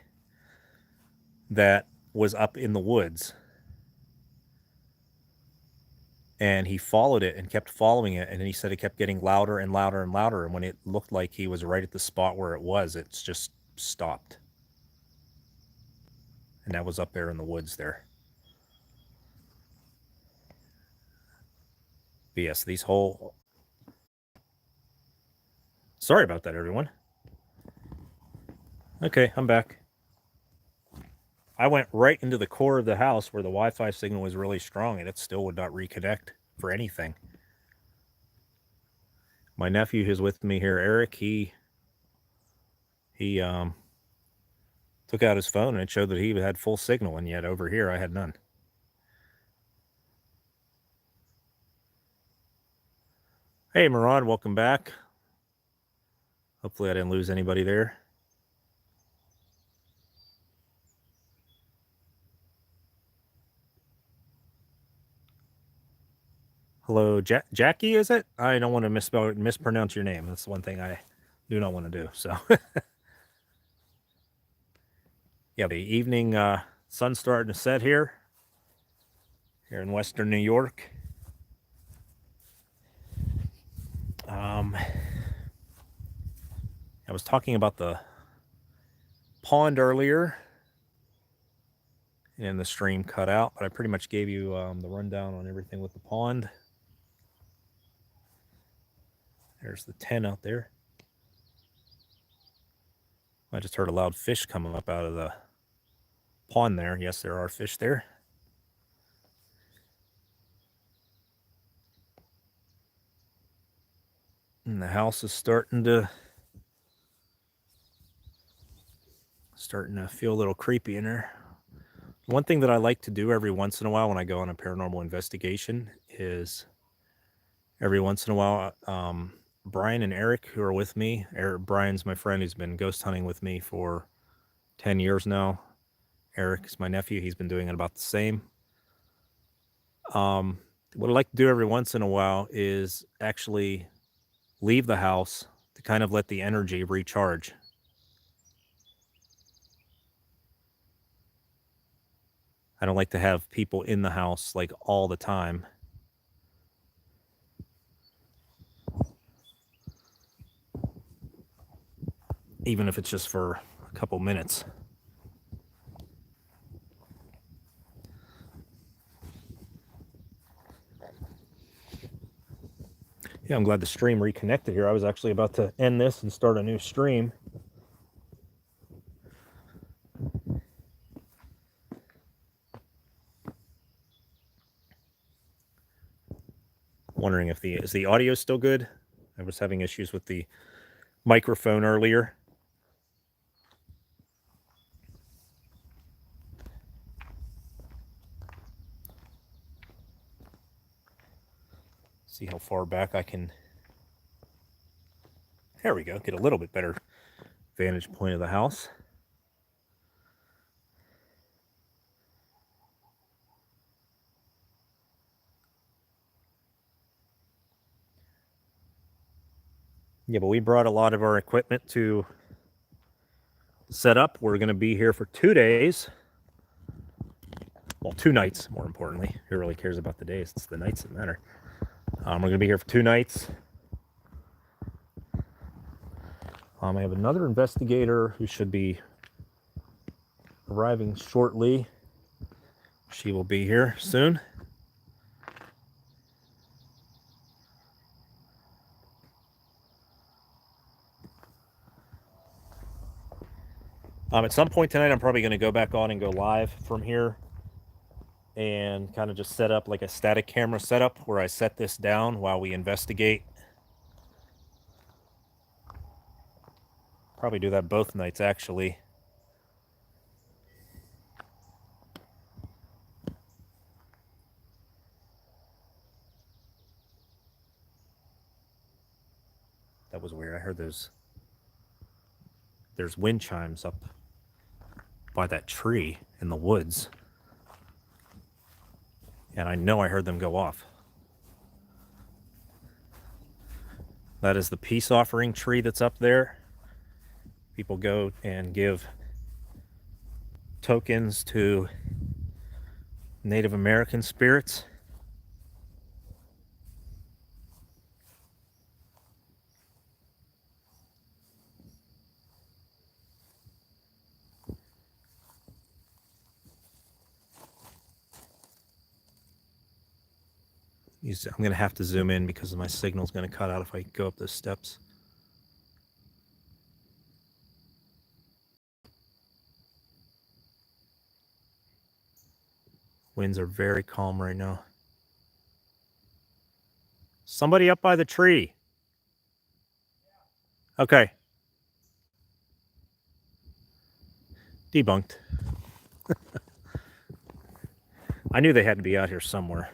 that was up in the woods. And he followed it and kept following it. And then he said it kept getting louder and louder and louder. And when it looked like he was right at the spot where it was, it's just stopped. And that was up there in the woods there. But yes, these whole... Sorry about that, everyone. Okay, I'm back. I went right into the core of the house where the Wi-Fi signal was really strong, and it still would not reconnect for anything. My nephew who's with me here, Eric, he took out his phone and it showed that he had full signal, and yet over here I had none. Hey, Murad, welcome back. Hopefully I didn't lose anybody there. Hello, Jackie, is it? I don't want to mispronounce your name. That's one thing I do not want to do. So, yeah, the evening sun's starting to set here in Western New York. I was talking about the pond earlier, and the stream cut out, but I pretty much gave you the rundown on everything with the pond. There's the 10 out there. I just heard a loud fish coming up out of the pond there. Yes, there are fish there. And the house is starting to feel a little creepy in there. One thing that I like to do every once in a while when I go on a paranormal investigation is every once in a while, Brian and Eric, who are with me, Brian's my friend who's been ghost hunting with me for 10 years now. Eric is my nephew. He's been doing it about the same. What I like to do every once in a while is actually leave the house to kind of let the energy recharge. I don't like to have people in the house like all the time. Even if it's just for a couple minutes. Yeah, I'm glad the stream reconnected here. I was actually about to end this and start a new stream. Wondering if is the audio still good? I was having issues with the microphone earlier. See how far back I can. There we go. Get a little bit better vantage point of the house. Yeah, but we brought a lot of our equipment to set up. We're going to be here for 2 days. Well, 2 nights, more importantly. Who really cares about the days? It's the nights that matter. We're going to be here for 2 nights. I have another investigator who should be arriving shortly. She will be here soon. At some point tonight, I'm probably going to go back on and go live from here and kind of just set up like a static camera setup where I set this down while we investigate. Probably do that both nights, actually. That was weird. I heard there's wind chimes up by that tree in the woods. And I know I heard them go off. That is the peace offering tree that's up there. People go and give tokens to Native American spirits. I'm going to have to zoom in because my signal's going to cut out if I go up those steps. Winds are very calm right now. Somebody up by the tree. Okay. Debunked. I knew they had to be out here somewhere.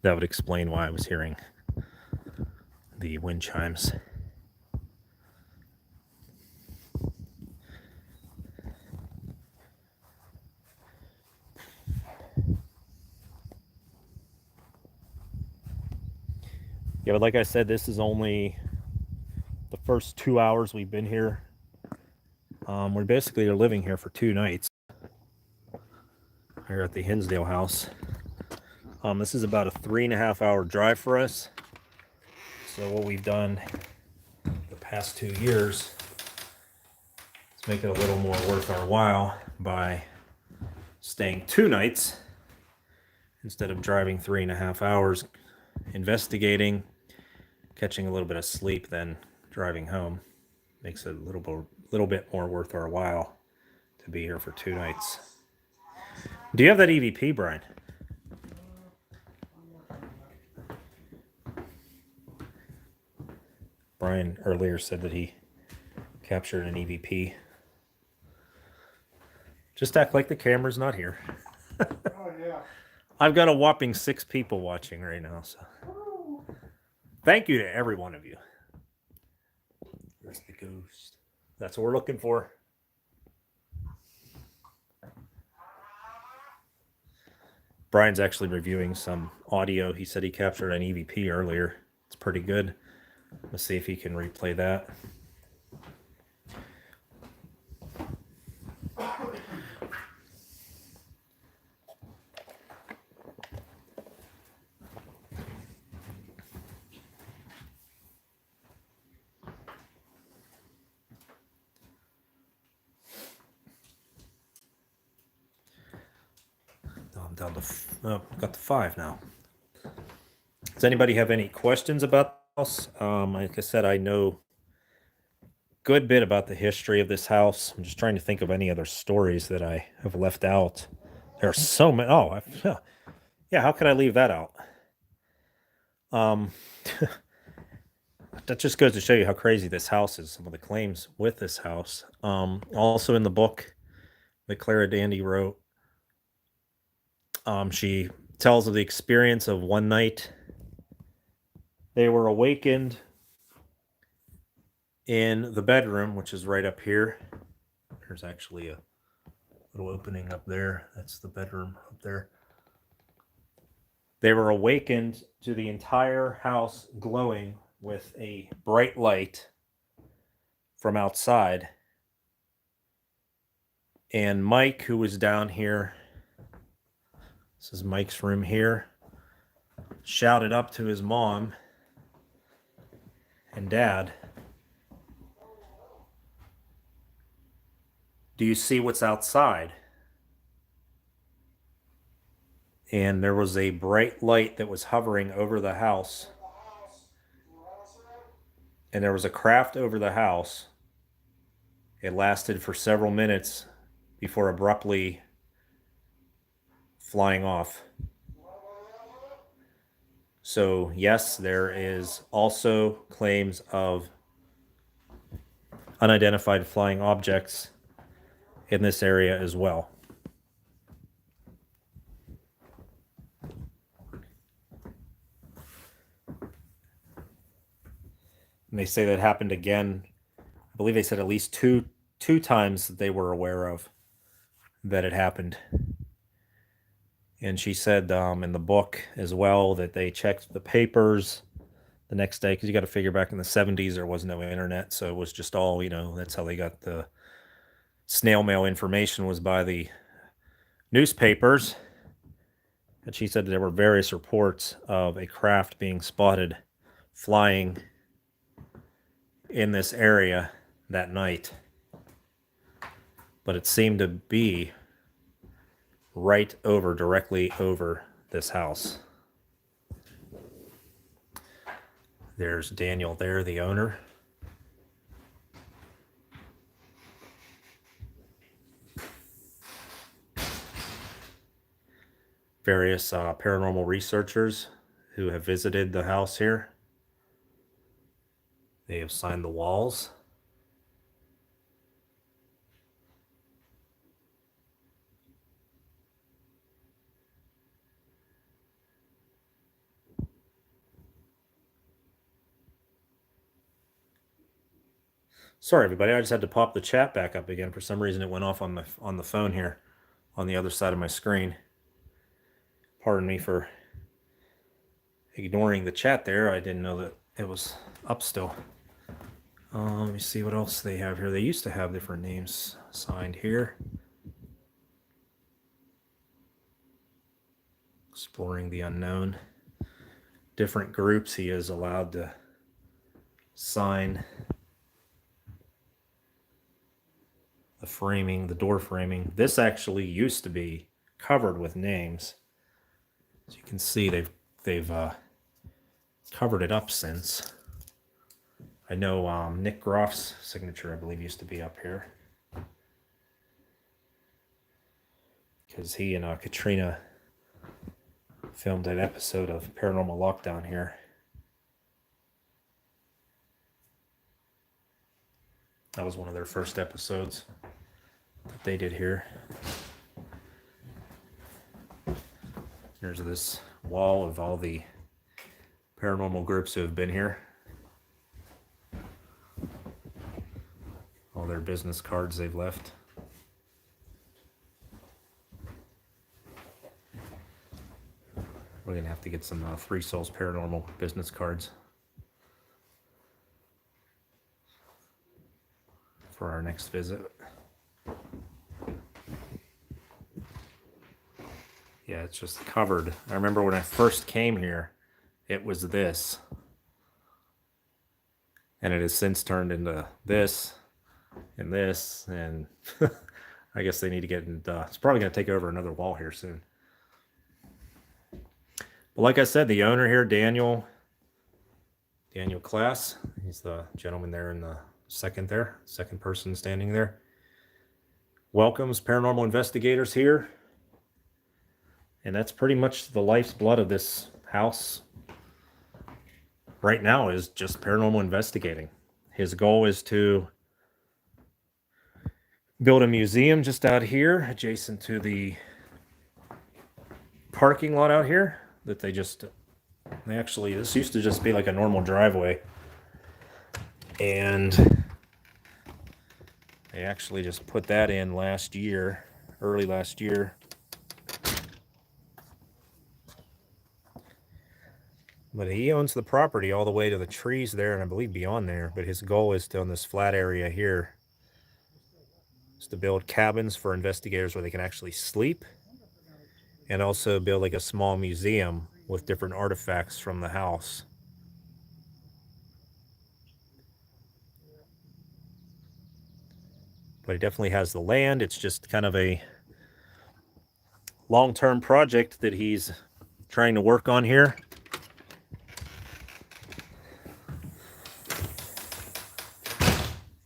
That would explain why I was hearing the wind chimes. Yeah, but like I said, this is only the first 2 hours we've been here. We're basically living here for 2 nights here at the Hinsdale house. This is about a 3.5 hour drive for us. So what we've done the past 2 years is make it a little more worth our while by staying 2 nights instead of driving 3.5 hours, investigating, catching a little bit of sleep, then driving home. Makes it a little bit more worth our while to be here for 2 nights. Do you have that EVP, Brian? Brian earlier said that he captured an EVP. Just act like the camera's not here. Oh, yeah. I've got a whopping 6 people watching right now, so thank you to every one of you. Where's the ghost? That's what we're looking for. Brian's actually reviewing some audio. He said he captured an EVP earlier. It's pretty good. Let's see if he can replay that. I'm down to got to 5 now. Does anybody have any questions about this? Like I said, I know a good bit about the history of this house. I'm just trying to think of any other stories that I have left out. There are so many. Oh, yeah. How could I leave that out? That just goes to show you how crazy this house is. Some of the claims with this house. Also in the book that Clara Dandy wrote, she tells of the experience of one night they were awakened in the bedroom, which is right up here. There's actually a little opening up there. That's the bedroom up there. They were awakened to the entire house glowing with a bright light from outside. And Mike, who was down here, this is Mike's room here, shouted up to his mom and dad, "Do you see what's outside?" And there was a bright light that was hovering over the house. And there was a craft over the house. It lasted for several minutes before abruptly flying off. So, yes, there is also claims of unidentified flying objects in this area as well. And they say that happened again. I believe they said at least two times that they were aware of that it happened. And she said in the book as well that they checked the papers the next day, because you got to figure back in the 70s there was no internet, so it was just all, that's how they got the snail mail information, was by the newspapers. And she said there were various reports of a craft being spotted flying in this area that night. But it seemed to be directly over this house. There's Daniel there, the owner. Various paranormal researchers who have visited the house here. They have signed the walls. Sorry, everybody. I just had to pop the chat back up again. For some reason, it went off on the phone here, on the other side of my screen. Pardon me for ignoring the chat there. I didn't know that it was up still. Let me see what else they have here. They used to have different names signed here. Exploring the unknown. Different groups he is allowed to sign the framing, the door framing. This actually used to be covered with names. As you can see, they've covered it up since. I know Nick Groff's signature, I believe, used to be up here. Because he and Katrina filmed an episode of Paranormal Lockdown here. That was one of their first episodes that they did here. There's this wall of all the paranormal groups who have been here. All their business cards they've left. We're going to have to get some Three Souls Paranormal business cards for our next visit. Yeah, it's just covered. I remember when I first came here, it was this. And it has since turned into this, and I guess they need to get into, it's probably going to take over another wall here soon. But like I said, the owner here, Daniel Class, he's the gentleman there in the second person standing there, welcomes paranormal investigators here. And that's pretty much the life's blood of this house right now, is just paranormal investigating. His goal is to build a museum just out here, adjacent to the parking lot out here. That they actually, this used to just be like a normal driveway. And they actually just put that in early last year. But he owns the property all the way to the trees there, and I believe beyond there. But his goal is to, on this flat area here, is to build cabins for investigators where they can actually sleep, and also build like a small museum with different artifacts from the house. But he definitely has the land. It's just kind of a long-term project that he's trying to work on here.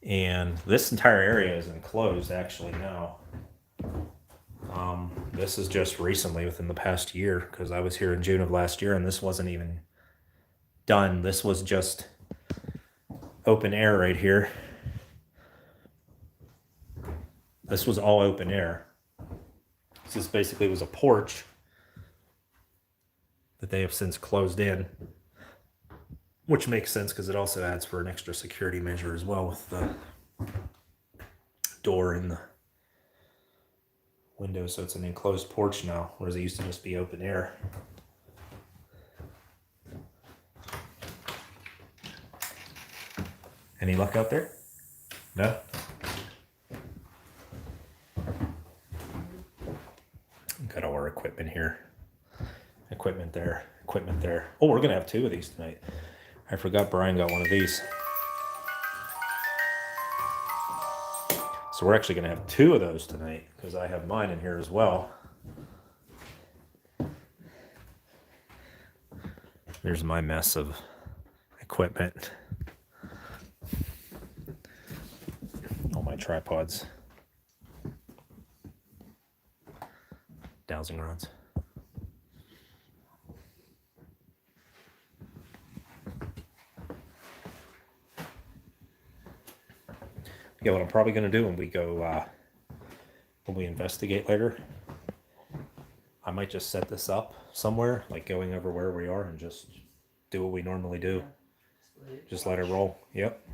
And this entire area is enclosed actually now. This is just recently, within the past year, because I was here in June of last year and this wasn't even done. This was just open air right here. This was all open air. This basically was a porch that they have since closed in, which makes sense because it also adds for an extra security measure as well, with the door and the window. So it's an enclosed porch now, whereas it used to just be open air. Any luck out there? No? Got all our equipment here. Equipment there. Equipment there. Oh, we're going to have two of these tonight. I forgot Brian got one of these. So we're actually going to have two of those tonight, because I have mine in here as well. There's my mess of equipment. All my tripods. Dowsing rods. Yeah, what I'm probably going to do when we go, when we investigate later, I might just set this up somewhere, like going over where we are, and just do what we normally do. Just let it roll. Yep.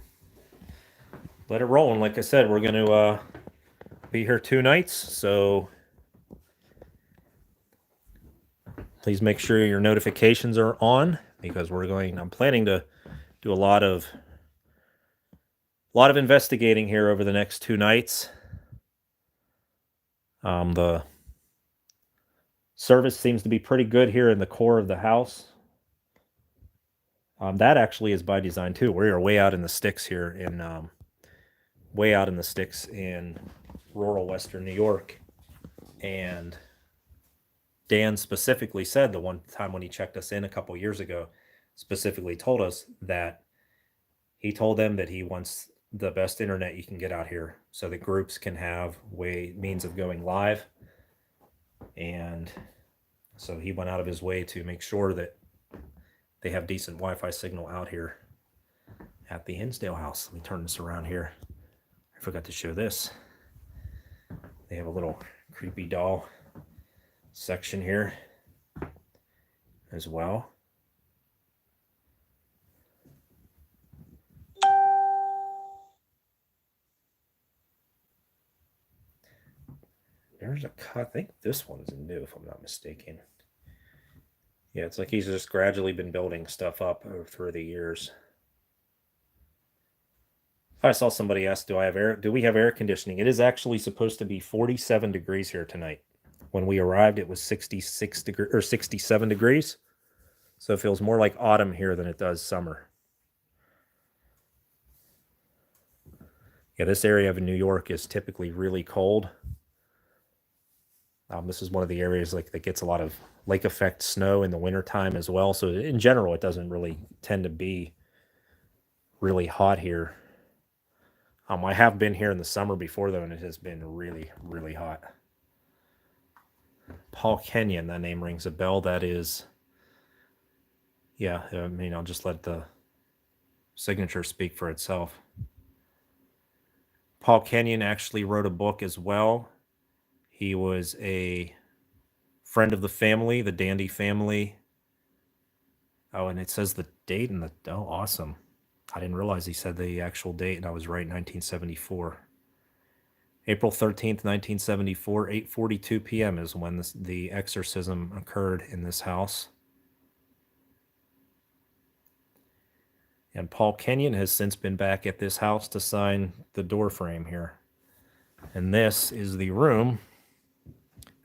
Let it roll. And like I said, we're going to be here 2 nights, so please make sure your notifications are on, because I'm planning to do a lot of investigating here over the next 2 nights. The Service seems to be pretty good here in the core of the house. That actually is by design too. We are way out in the sticks here in rural Western New York. And Dan specifically said the one time when he checked us in a couple years ago, specifically told us that he told them that he wants the best internet you can get out here so that groups can have means of going live. And so he went out of his way to make sure that they have decent Wi-Fi signal out here at the Hinsdale house. Let me turn this around here. I forgot to show this. They have a little creepy doll section here as well. There's a cut. I think this one's new, if I'm not mistaken. Yeah, it's like he's just gradually been building stuff up through the years. I saw somebody ask, do we have air conditioning? It is actually supposed to be 47 degrees here tonight. When we arrived, it was 66 degrees or 67 degrees. So it feels more like autumn here than it does summer. Yeah, this area of New York is typically really cold. This is one of the areas that gets a lot of lake effect snow in the wintertime as well. So in general, it doesn't really tend to be really hot here. I have been here in the summer before though, and it has been really, really hot. Paul Kenyon, that name rings a bell. That is, yeah, I mean, I'll just let the signature speak for itself. Paul Kenyon actually wrote a book as well. He was a friend of the family, the Dandy family. Oh, and it says the date and oh, awesome. I didn't realize he said the actual date, and I was right, 1974. April 13th, 1974, 8:42 p.m. is when the exorcism occurred in this house. And Paul Kenyon has since been back at this house to sign the door frame here. And this is the room,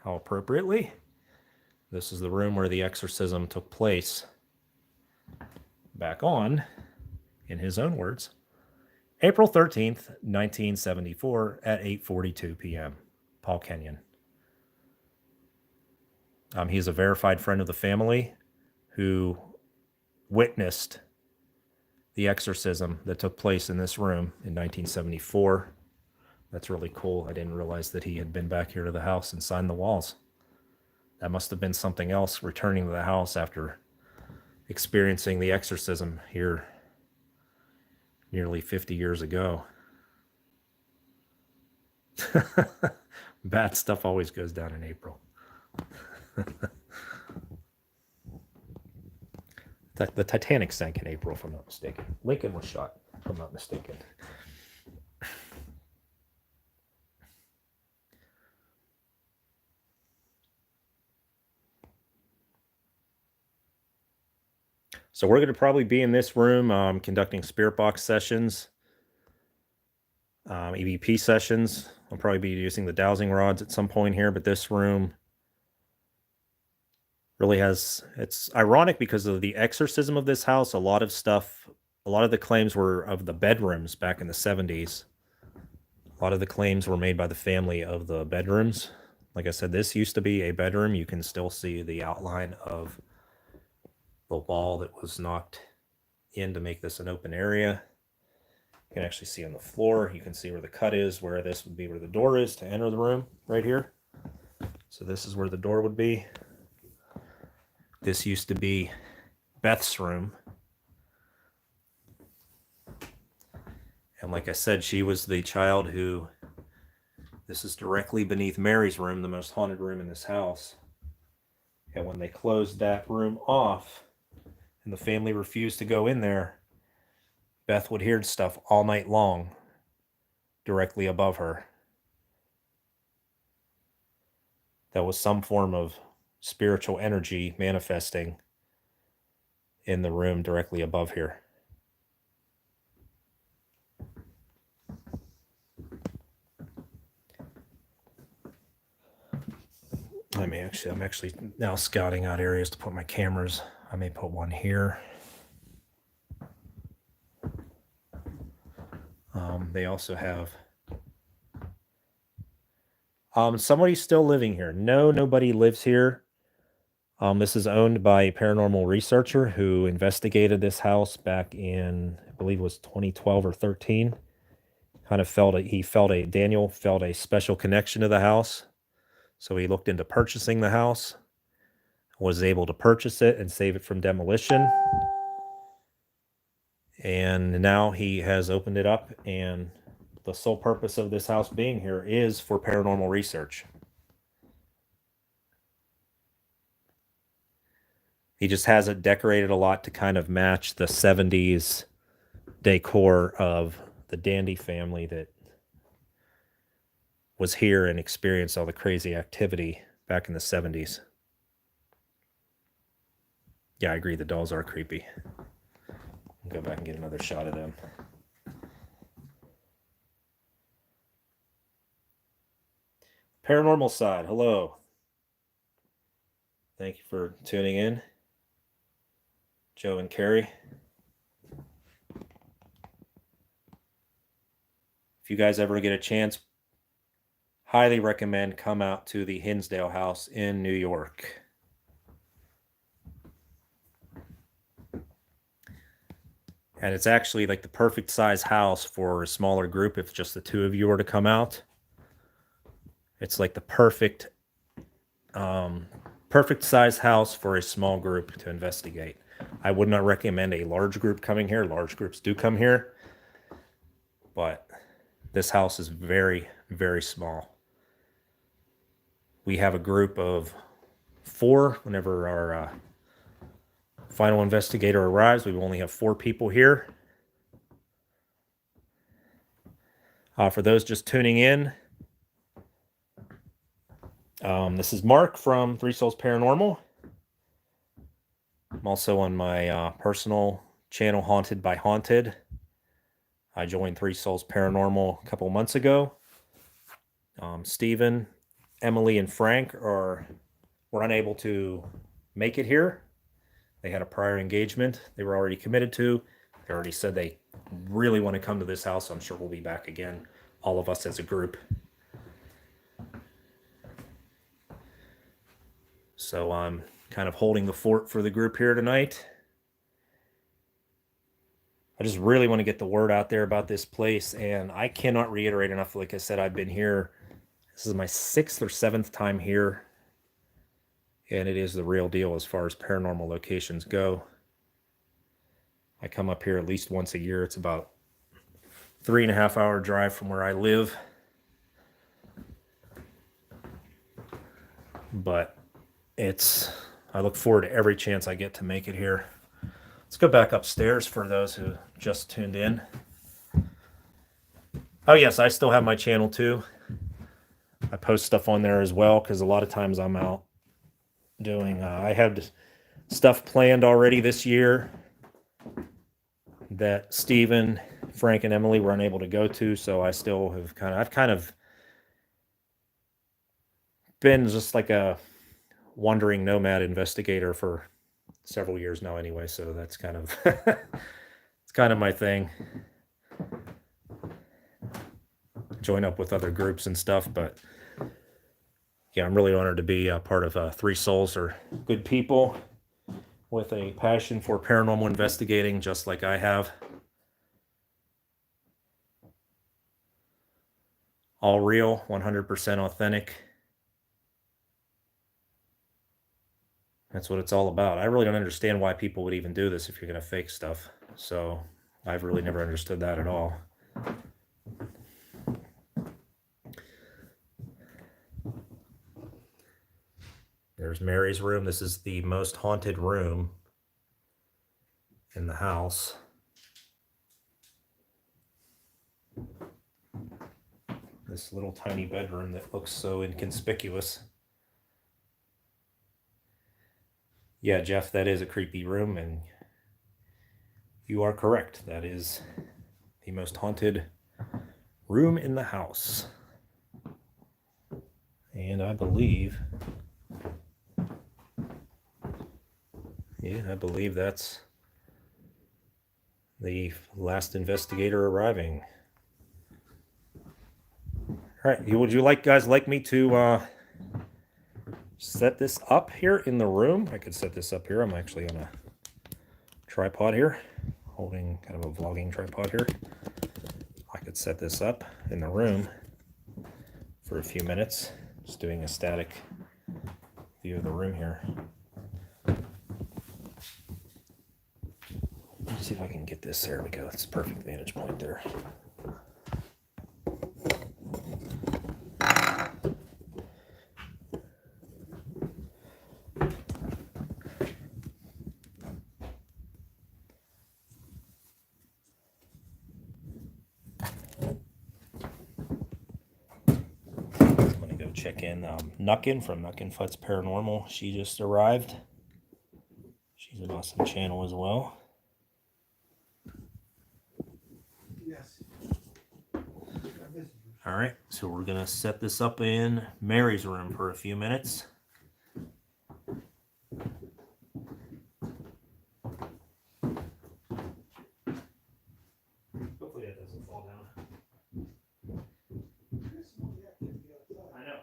how appropriately, this is the room where the exorcism took place. Back on, in his own words, April 13th, 1974 at 8:42 p.m. Paul Kenyon. He's a verified friend of the family who witnessed the exorcism that took place in this room in 1974. That's really cool. I didn't realize that he had been back here to the house and signed the walls. That must have been something else, returning to the house after experiencing the exorcism here nearly 50 years ago. Bad stuff always goes down in April. The Titanic sank in April, if I'm not mistaken. Lincoln was shot, if I'm not mistaken. So we're going to probably be in this room conducting spirit box sessions, EVP sessions. I'll probably be using the dowsing rods at some point here, but this room really it's ironic because of the exorcism of this house. A lot of the claims were of the bedrooms back in the 70s. A lot of the claims were made by the family of the bedrooms. Like I said, this used to be a bedroom. You can still see the outline of the wall that was knocked in to make this an open area. You can actually see on the floor. You can see where the cut is, where this would be where the door is to enter the room, right here. So this is where the door would be. This used to be Beth's room. And like I said, she was the child who, this is directly beneath Mary's room, the most haunted room in this house. And when they closed that room off and the family refused to go in there, Beth would hear stuff all night long directly above her. That was some form of spiritual energy manifesting in the room directly above here. I'm actually now scouting out areas to put my cameras. I may put one here. They also have somebody's still living here. No, nobody lives here. This is owned by a paranormal researcher who investigated this house back in, I believe it was 2012 or 13. Daniel felt a special connection to the house. So he looked into purchasing the house, was able to purchase it and save it from demolition. And now he has opened it up, and the sole purpose of this house being here is for paranormal research. He just has it decorated a lot to kind of match the 70s decor of the Dandy family that was here and experienced all the crazy activity back in the 70s. Yeah, I agree. The dolls are creepy. I'll go back and get another shot of them. Paranormal side, hello. Thank you for tuning in, Joe and Carrie. If you guys ever get a chance, highly recommend come out to the Hinsdale house in New York. And it's actually like the perfect size house for a smaller group if just the two of you were to come out. It's like the perfect size house for a small group to investigate. I would not recommend a large group coming here. Large groups do come here. But this house is very, very small. We have a group of 4 whenever our final investigator arrives. We will only have 4 people here. For those just tuning in, this is Mark from Three Souls Paranormal. I'm also on my personal channel, Haunted by Haunted. I joined Three Souls Paranormal a couple months ago. Stephen, Emily, and Frank were unable to make it here. They had a prior engagement they were already committed to. They already said they really want to come to this house, so I'm sure we'll be back again, all of us as a group. So I'm kind of holding the fort for the group here tonight. I just really want to get the word out there about this place, and I cannot reiterate enough. Like I said, I've been here. This is my 6th or 7th time here, and it is the real deal as far as paranormal locations go. I come up here at least once a year. It's about 3.5 hour drive from where I live. But I look forward to every chance I get to make it here. Let's go back upstairs for those who just tuned in. Oh yes, I still have my channel too. I post stuff on there as well because a lot of times I'm out doing, I had stuff planned already this year that Stephen, Frank, and Emily were unable to go to, so I still have I've kind of been just like a wandering nomad investigator for several years now anyway, so that's kind of it's kind of my thing. Join up with other groups and stuff, but yeah, I'm really honored to be a part of Three Souls. Are good people with a passion for paranormal investigating, just like I have. All real, 100% authentic. That's what it's all about. I really don't understand why people would even do this if you're going to fake stuff. So I've really never understood that at all. There's Mary's room. This is the most haunted room in the house. This little tiny bedroom that looks so inconspicuous. Yeah, Jeff, that is a creepy room, and you are correct. That is the most haunted room in the house. And I believe Yeah, I believe that's the last investigator arriving. All right, would you guys like me to set this up here in the room? I could set this up here. I'm actually on a tripod here, holding kind of a vlogging tripod here. I could set this up in the room for a few minutes, just doing a static view of the room here. Let's see if I can get this. There we go. That's a perfect vantage point there. I'm gonna go check in Nuckin from Nuckin Futz Paranormal. She just arrived. She's an awesome channel as well. Yes. All right, so we're gonna set this up in Mary's room for a few minutes. Hopefully that doesn't fall down. I know.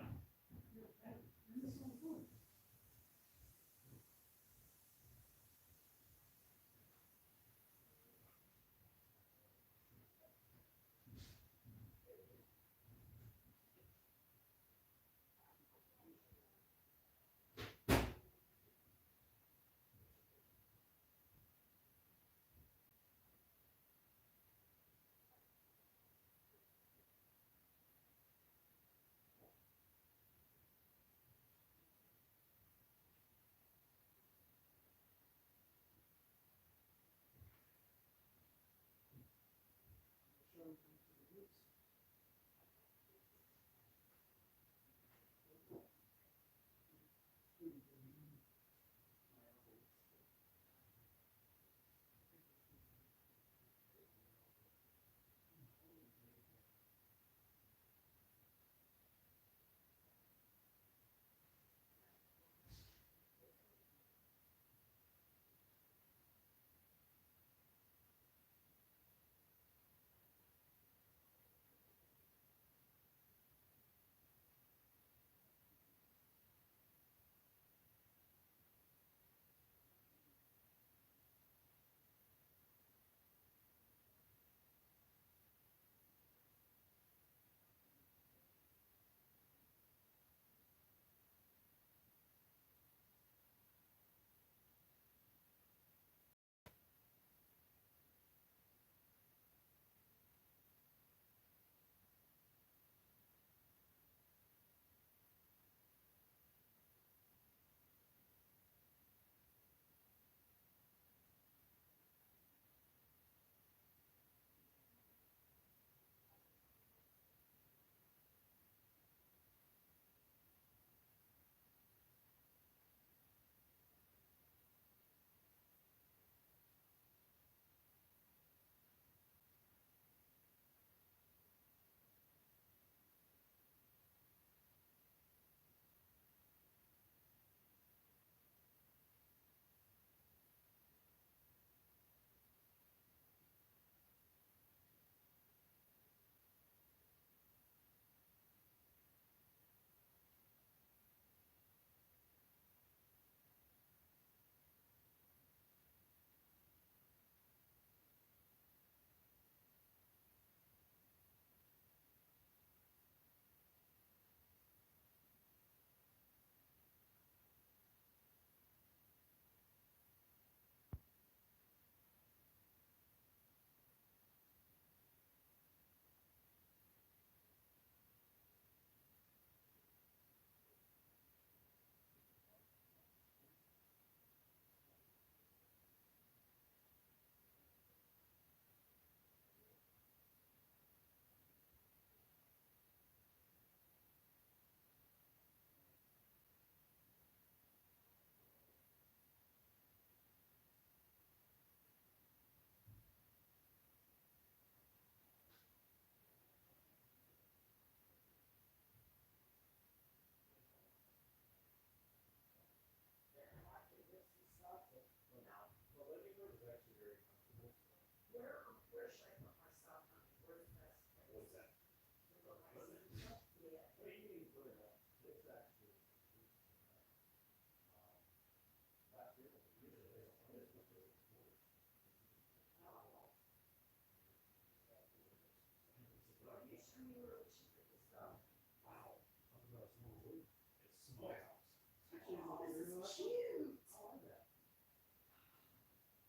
cute. I like that.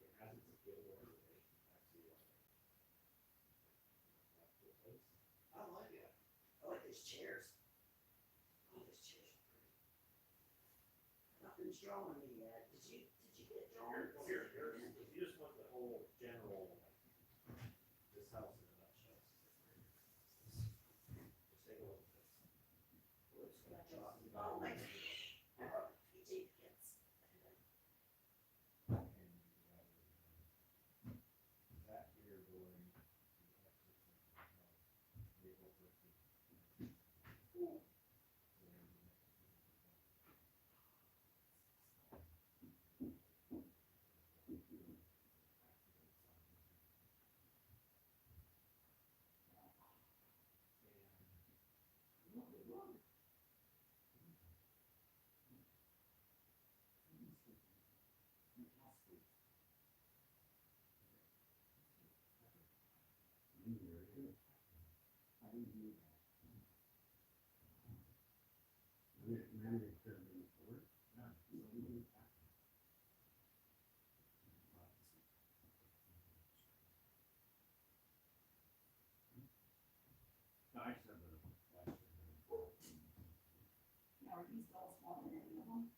It has its appeal to everybody. Actually, I like it. I like these chairs. Oh, these chairs are pretty. Nothing's drawing me yet. Did you get drawn? If you just want the whole general, this house in a nutshell. Just take a look at this. What's that draw? Oh my God. PJ kids. And that here going the exit from the house, I just have the last year. Now, are these dolls smaller than any of them?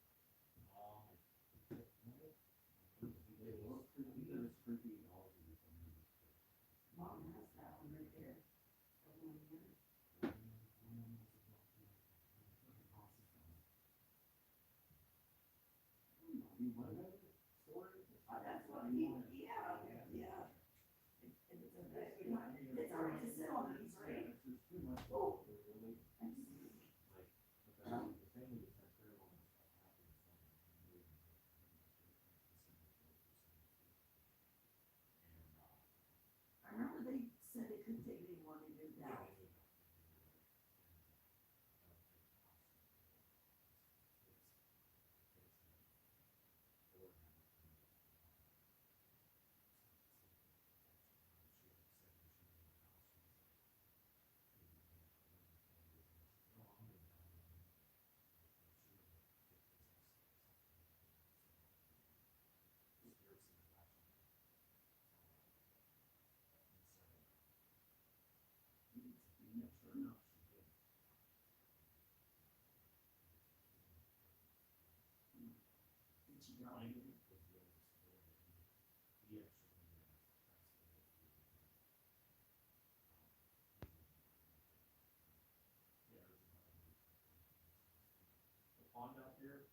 Mom has that one right there. The one here. Oh, that's what he, yeah, yeah. It's already to sit on these, right? Oh. I remember they said they couldn't take it anymore, they moved out. Did she draw it? The pond out here,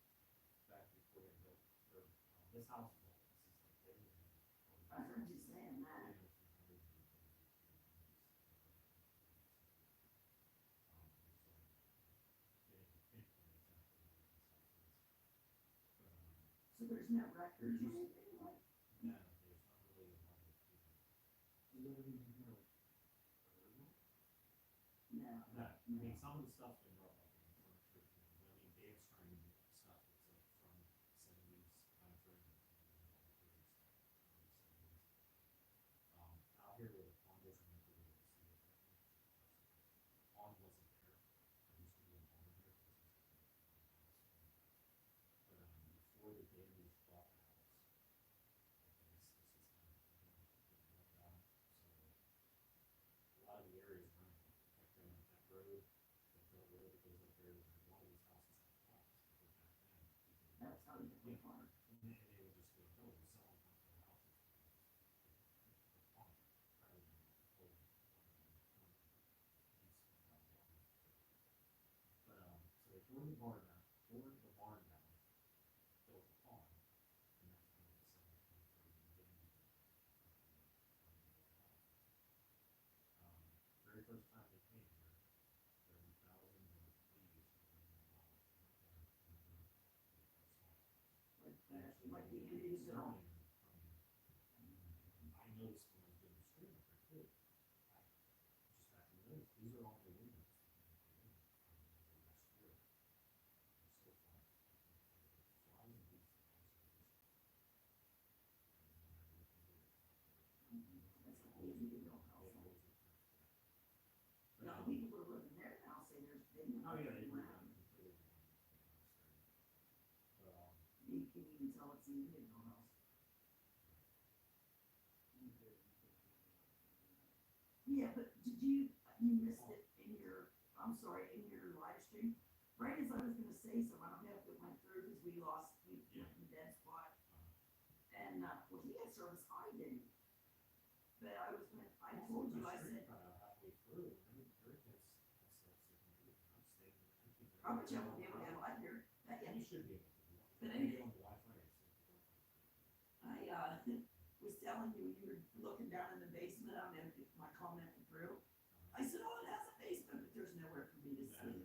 back before they built, this house is old, this is like. I heard you saying that. So there's no records or anything like? No, there's not really a lot of people. No. No, I mean, some of the stuff's been brought back in furniture, I mean, Dave's trying to get stuff that's like from seventies time frame. Out here where the pond is, I never really see it. Pond wasn't there, there used to be a pond here. But, before the Dailies bought the house, this is kind of, so a lot of the areas around, like that road, that road that goes up there, one of these houses had ponds, because back then. That's how you Yeah. get one. And they would just go, no, we're selling half their houses. The pond, rather than hold but, so they tore the barn down, built the pond, and that's kind of the selling point for the very first time they came here, there were thousands of leaves in the lot. Like the Indians and all. I noticed when I was doing the stream up there too. I just happened to notice, these are all the windows. Last year. It's so fun. Flying beats the house. That's a whole new built house. Now, the people who live in their house say there's been. Oh, yeah, they nothing were around. completely. But, Yeah, but you missed it in your, I'm sorry, in your live stream. Right as I was gonna say something, I don't know if it went through, cause we went in a dead spot. And, well, he had service, I didn't. But I was gonna, I told you, I said, I bet you I won't be able to get live here. That, yeah. You should be able to. But anyway. On the Wi-Fi, it's I, was telling you, you were looking down in the basement, I don't know if my comment went through. I said, oh, it has a basement, but there's nowhere for me to sleep.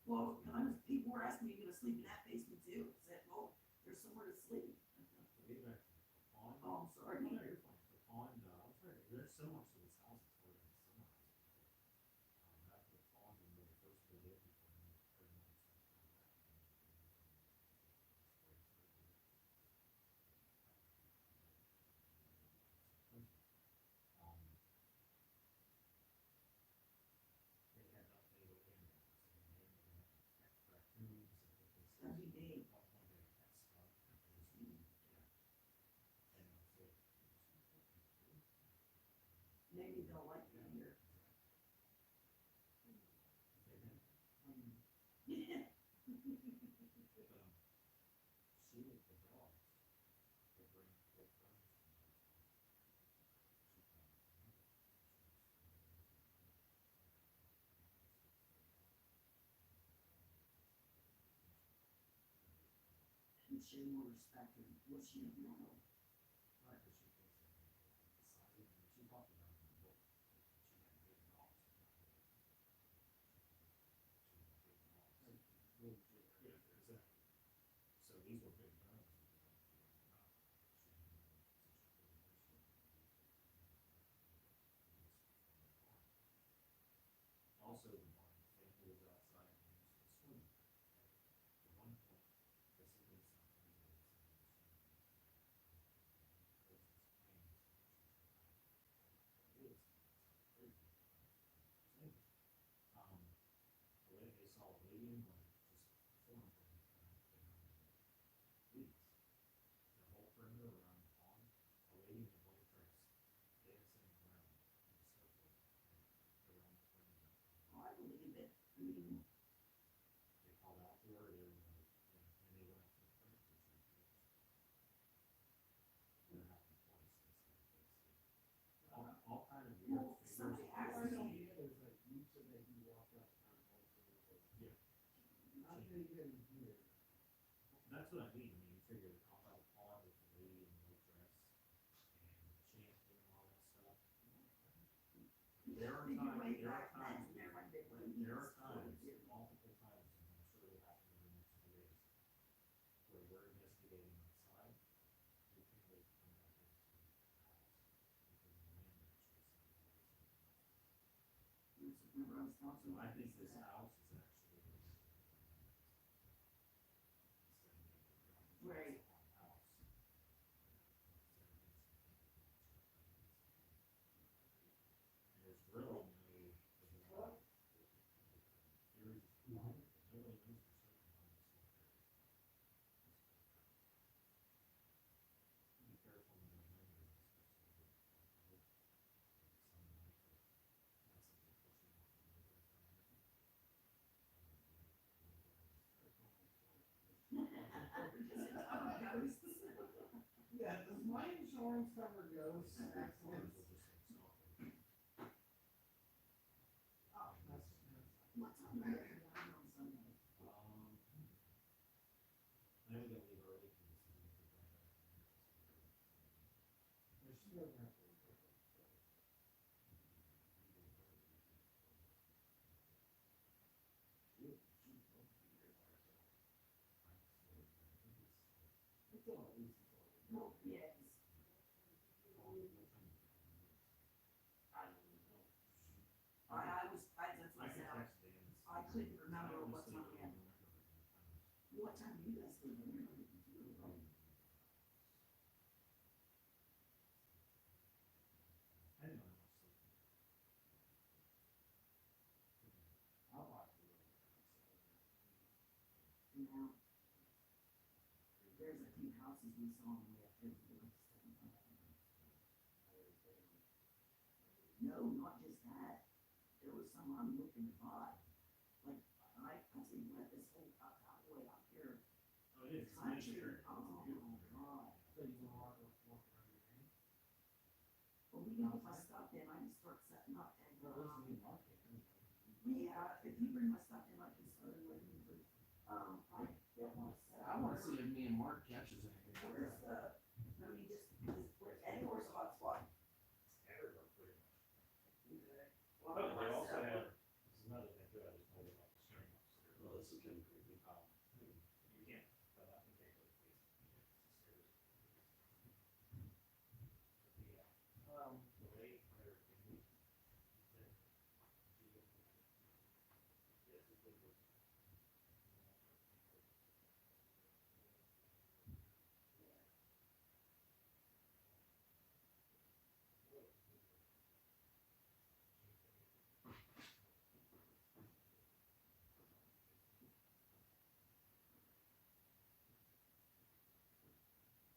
Well, people were asking me, you gonna sleep in that basement too? I said, well, there's somewhere to sleep. Oh, I'm sorry. No, you're fine. The pond, I'll try to, there's so much to this house, it's hard to summarize. After the pond, when we first moved in, before we pretty much they had updated cameras, and they had raccoons, and things. That'd be neat. At one point, they had skunk, and there was, yeah. And so, Maybe they'll like me here. Yeah. She was the dogs, they bring their friends. And show more respect, and what she didn't know. Right, because she thinks that the size of it, she talked about it in the book, she had big dogs. She had big dogs. Yeah, exactly. So these were big dogs. Also, the barn, the family was outside and used to swim. At one point, this is in South Hinsdale, they saw a lady in white just formed from weeds. The whole perimeter around the pond, a lady in a white dress dancing around in a circle around the perimeter. Oh, I believe it. I mean, They called out to her, they were like, and they went up to the predators and it happened twice. All kind of weird well, figures. somebody asked I know me, there's like groups that make you walk up and Yeah. not big in here. That's what I mean. I mean, you figure out by the pond with the lady in the white dress and chanting and all that stuff. There are figure way times, back then, there might be one. there are times, multiple times, and I'm sure they happen in the next 2 days, where we're investigating outside, we can't wait to come back into the house. Because the wind actually sounds. Remember I was talking So I about think this, this house is actually. Right. House. And there's really no, there's nobody knows for certain how this will be careful in November, especially with sunlight, but that's something pushing off the river. ghosts. Yeah, does my insurance cover ghosts? Accidents? Oh, that's. What time are you going on Sunday? Maybe they'll leave early because this is a good drive back. Yeah, she doesn't have to. It's all easy. Well, yes. That's what I said. I couldn't remember what time we had. What time do you guys leave? I didn't know how much sleep. I like it. out. There's a few houses we saw on the way up there. No, not just that. There was some I'm looking to buy. Like, I tell you what, this whole way out here. Oh, it is. It's Country, miniature. It's oh a beautiful. God. So you wanna walk around your ring? Well, we know if I stopped in, I can start setting up and. Well, this is the market. Yeah, if you bring my stuff in, I can start looking for, I don't want to set. I wanna see if me and Mark catches anything. Where's the, I mean, anywhere's a hot spot. Everywhere pretty much. Okay. But Well, they also myself, have, this is another thing too, I just told you about the string upstairs. Well, this is getting creepy. You can't, but I think they go to place, you get the stairs. Yeah. The lake, where they meet. Yes, it's good.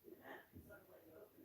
yeah, it's not like open.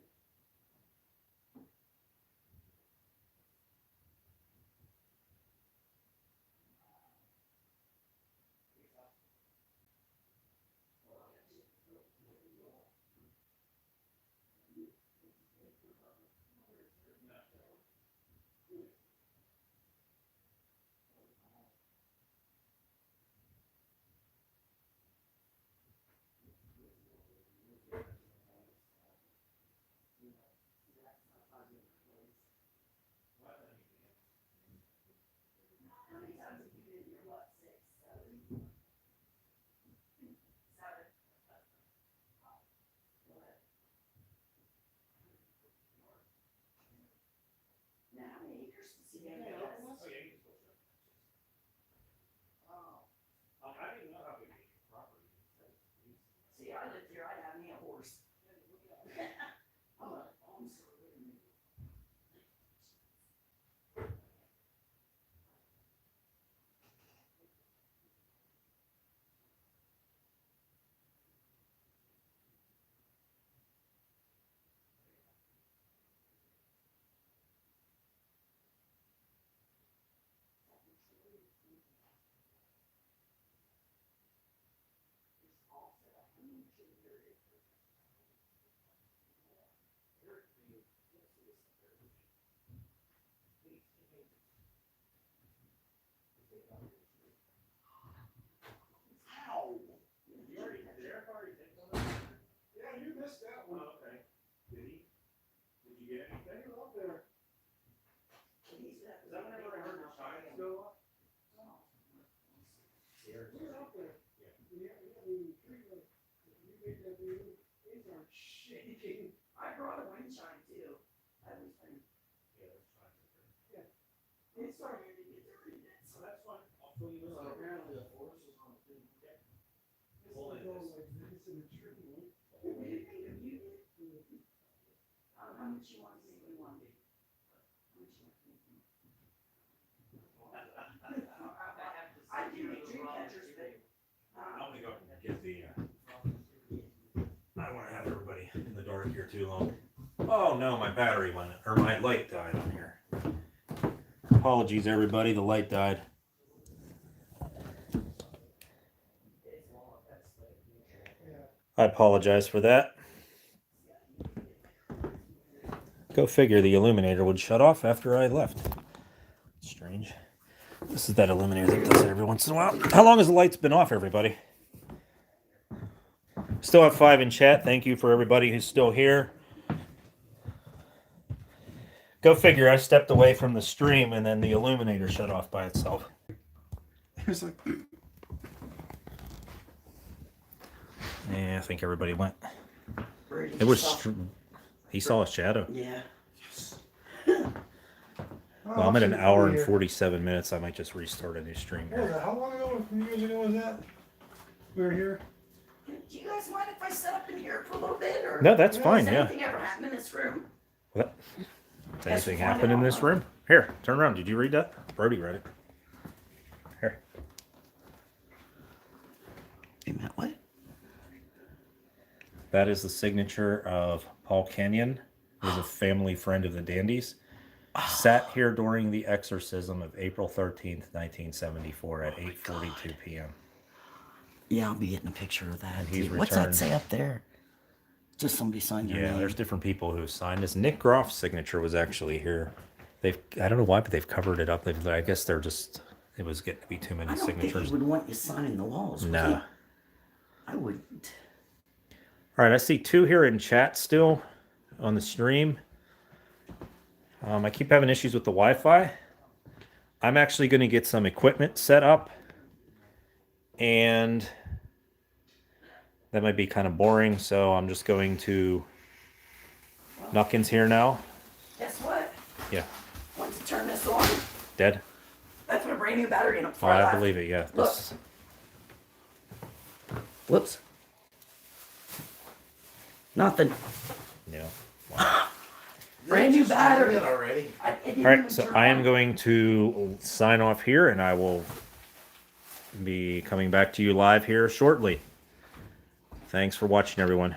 How many times have you been here? What, 6, 7? 7. What? Now, how many acres does he have? Oh, yeah, you can still check. Oh, I didn't know how big the property is. see, I lived here, I'd have me a horse. I'm a, I'm sorry, wait a minute. It's all set up. I'm not sure where it is. Ow! You already, did Eric already take one of them? Yeah, you missed that one. Oh, okay. Did he? Did you get anything? You're up there. He's got. Is that whenever I heard the chimes go off? Oh. You're up there. Yeah. Yeah, I mean, treatment, you made that thing, these are shaking. I brought a wind chime too. I was like, Yeah, there's chimes up there. it's starting to get dirty. So that's fine. I'll fill you in. So apparently the force is on the This Pull is in going this. like this in a tree. What do you think of you? How much you want to say we want? How much you want to say? I do make dream catchers, but. I'm gonna go get the, I don't wanna have everybody in the dark here too long. Oh no, my battery went, or my light died on here. Apologies everybody, the light died. I apologize for that. Go figure, the illuminator would shut off after I left. Strange. This is that illuminator that does it every once in a while. How long has the lights been off, everybody? Still have 5 in chat. Thank you for everybody who's still here. Go figure, I stepped away from the stream and then the illuminator shut off by itself. It's like, Yeah, I think everybody went. Where did It you was. stop? He saw a shadow. Yeah. Well, I'm at an hour and 47 minutes. I might just restart a new stream What was here. that? How long ago, a few years ago was that? We were here? Do you guys mind if I set up in here for a little bit, or? No, that's Yeah, fine. Has Yeah. anything ever happened in this room? What? Does anything find happen in out. this room? Here, turn around. Did you read that? Brody read it. Here. Hey, Matt, what? That is the signature of Paul Kenyon, who was a family friend of the Dandies. Sat here during the exorcism of April 13th, 1974 at 8:42 p.m. Yeah, I'll be getting a picture of that. And he's Too. What's that returned. say up there? Just somebody signed their Yeah, name. there's different people who signed this. Nick Groff's signature was actually here. I don't know why, but they've covered it up. I guess they're just, it was getting to be too many I don't think signatures. he would want you signing the walls. Would Nah. he? I wouldn't. All right, I see 2 here in chat still on the stream. I keep having issues with the Wi-Fi. I'm actually going to get some equipment set up, and that might be kind of boring, so I'm just going to... Nuckins here now. Guess what? Yeah, Once you turn this on, dead. I put a brand new battery in it Oh, before I I left. believe it, yeah. Look. This, Whoops. Nothing. yeah. Brand new battery. It already. It didn't All right, even so turn I am on. going to sign off here, and I will be coming back to you live here shortly. Thanks for watching, everyone.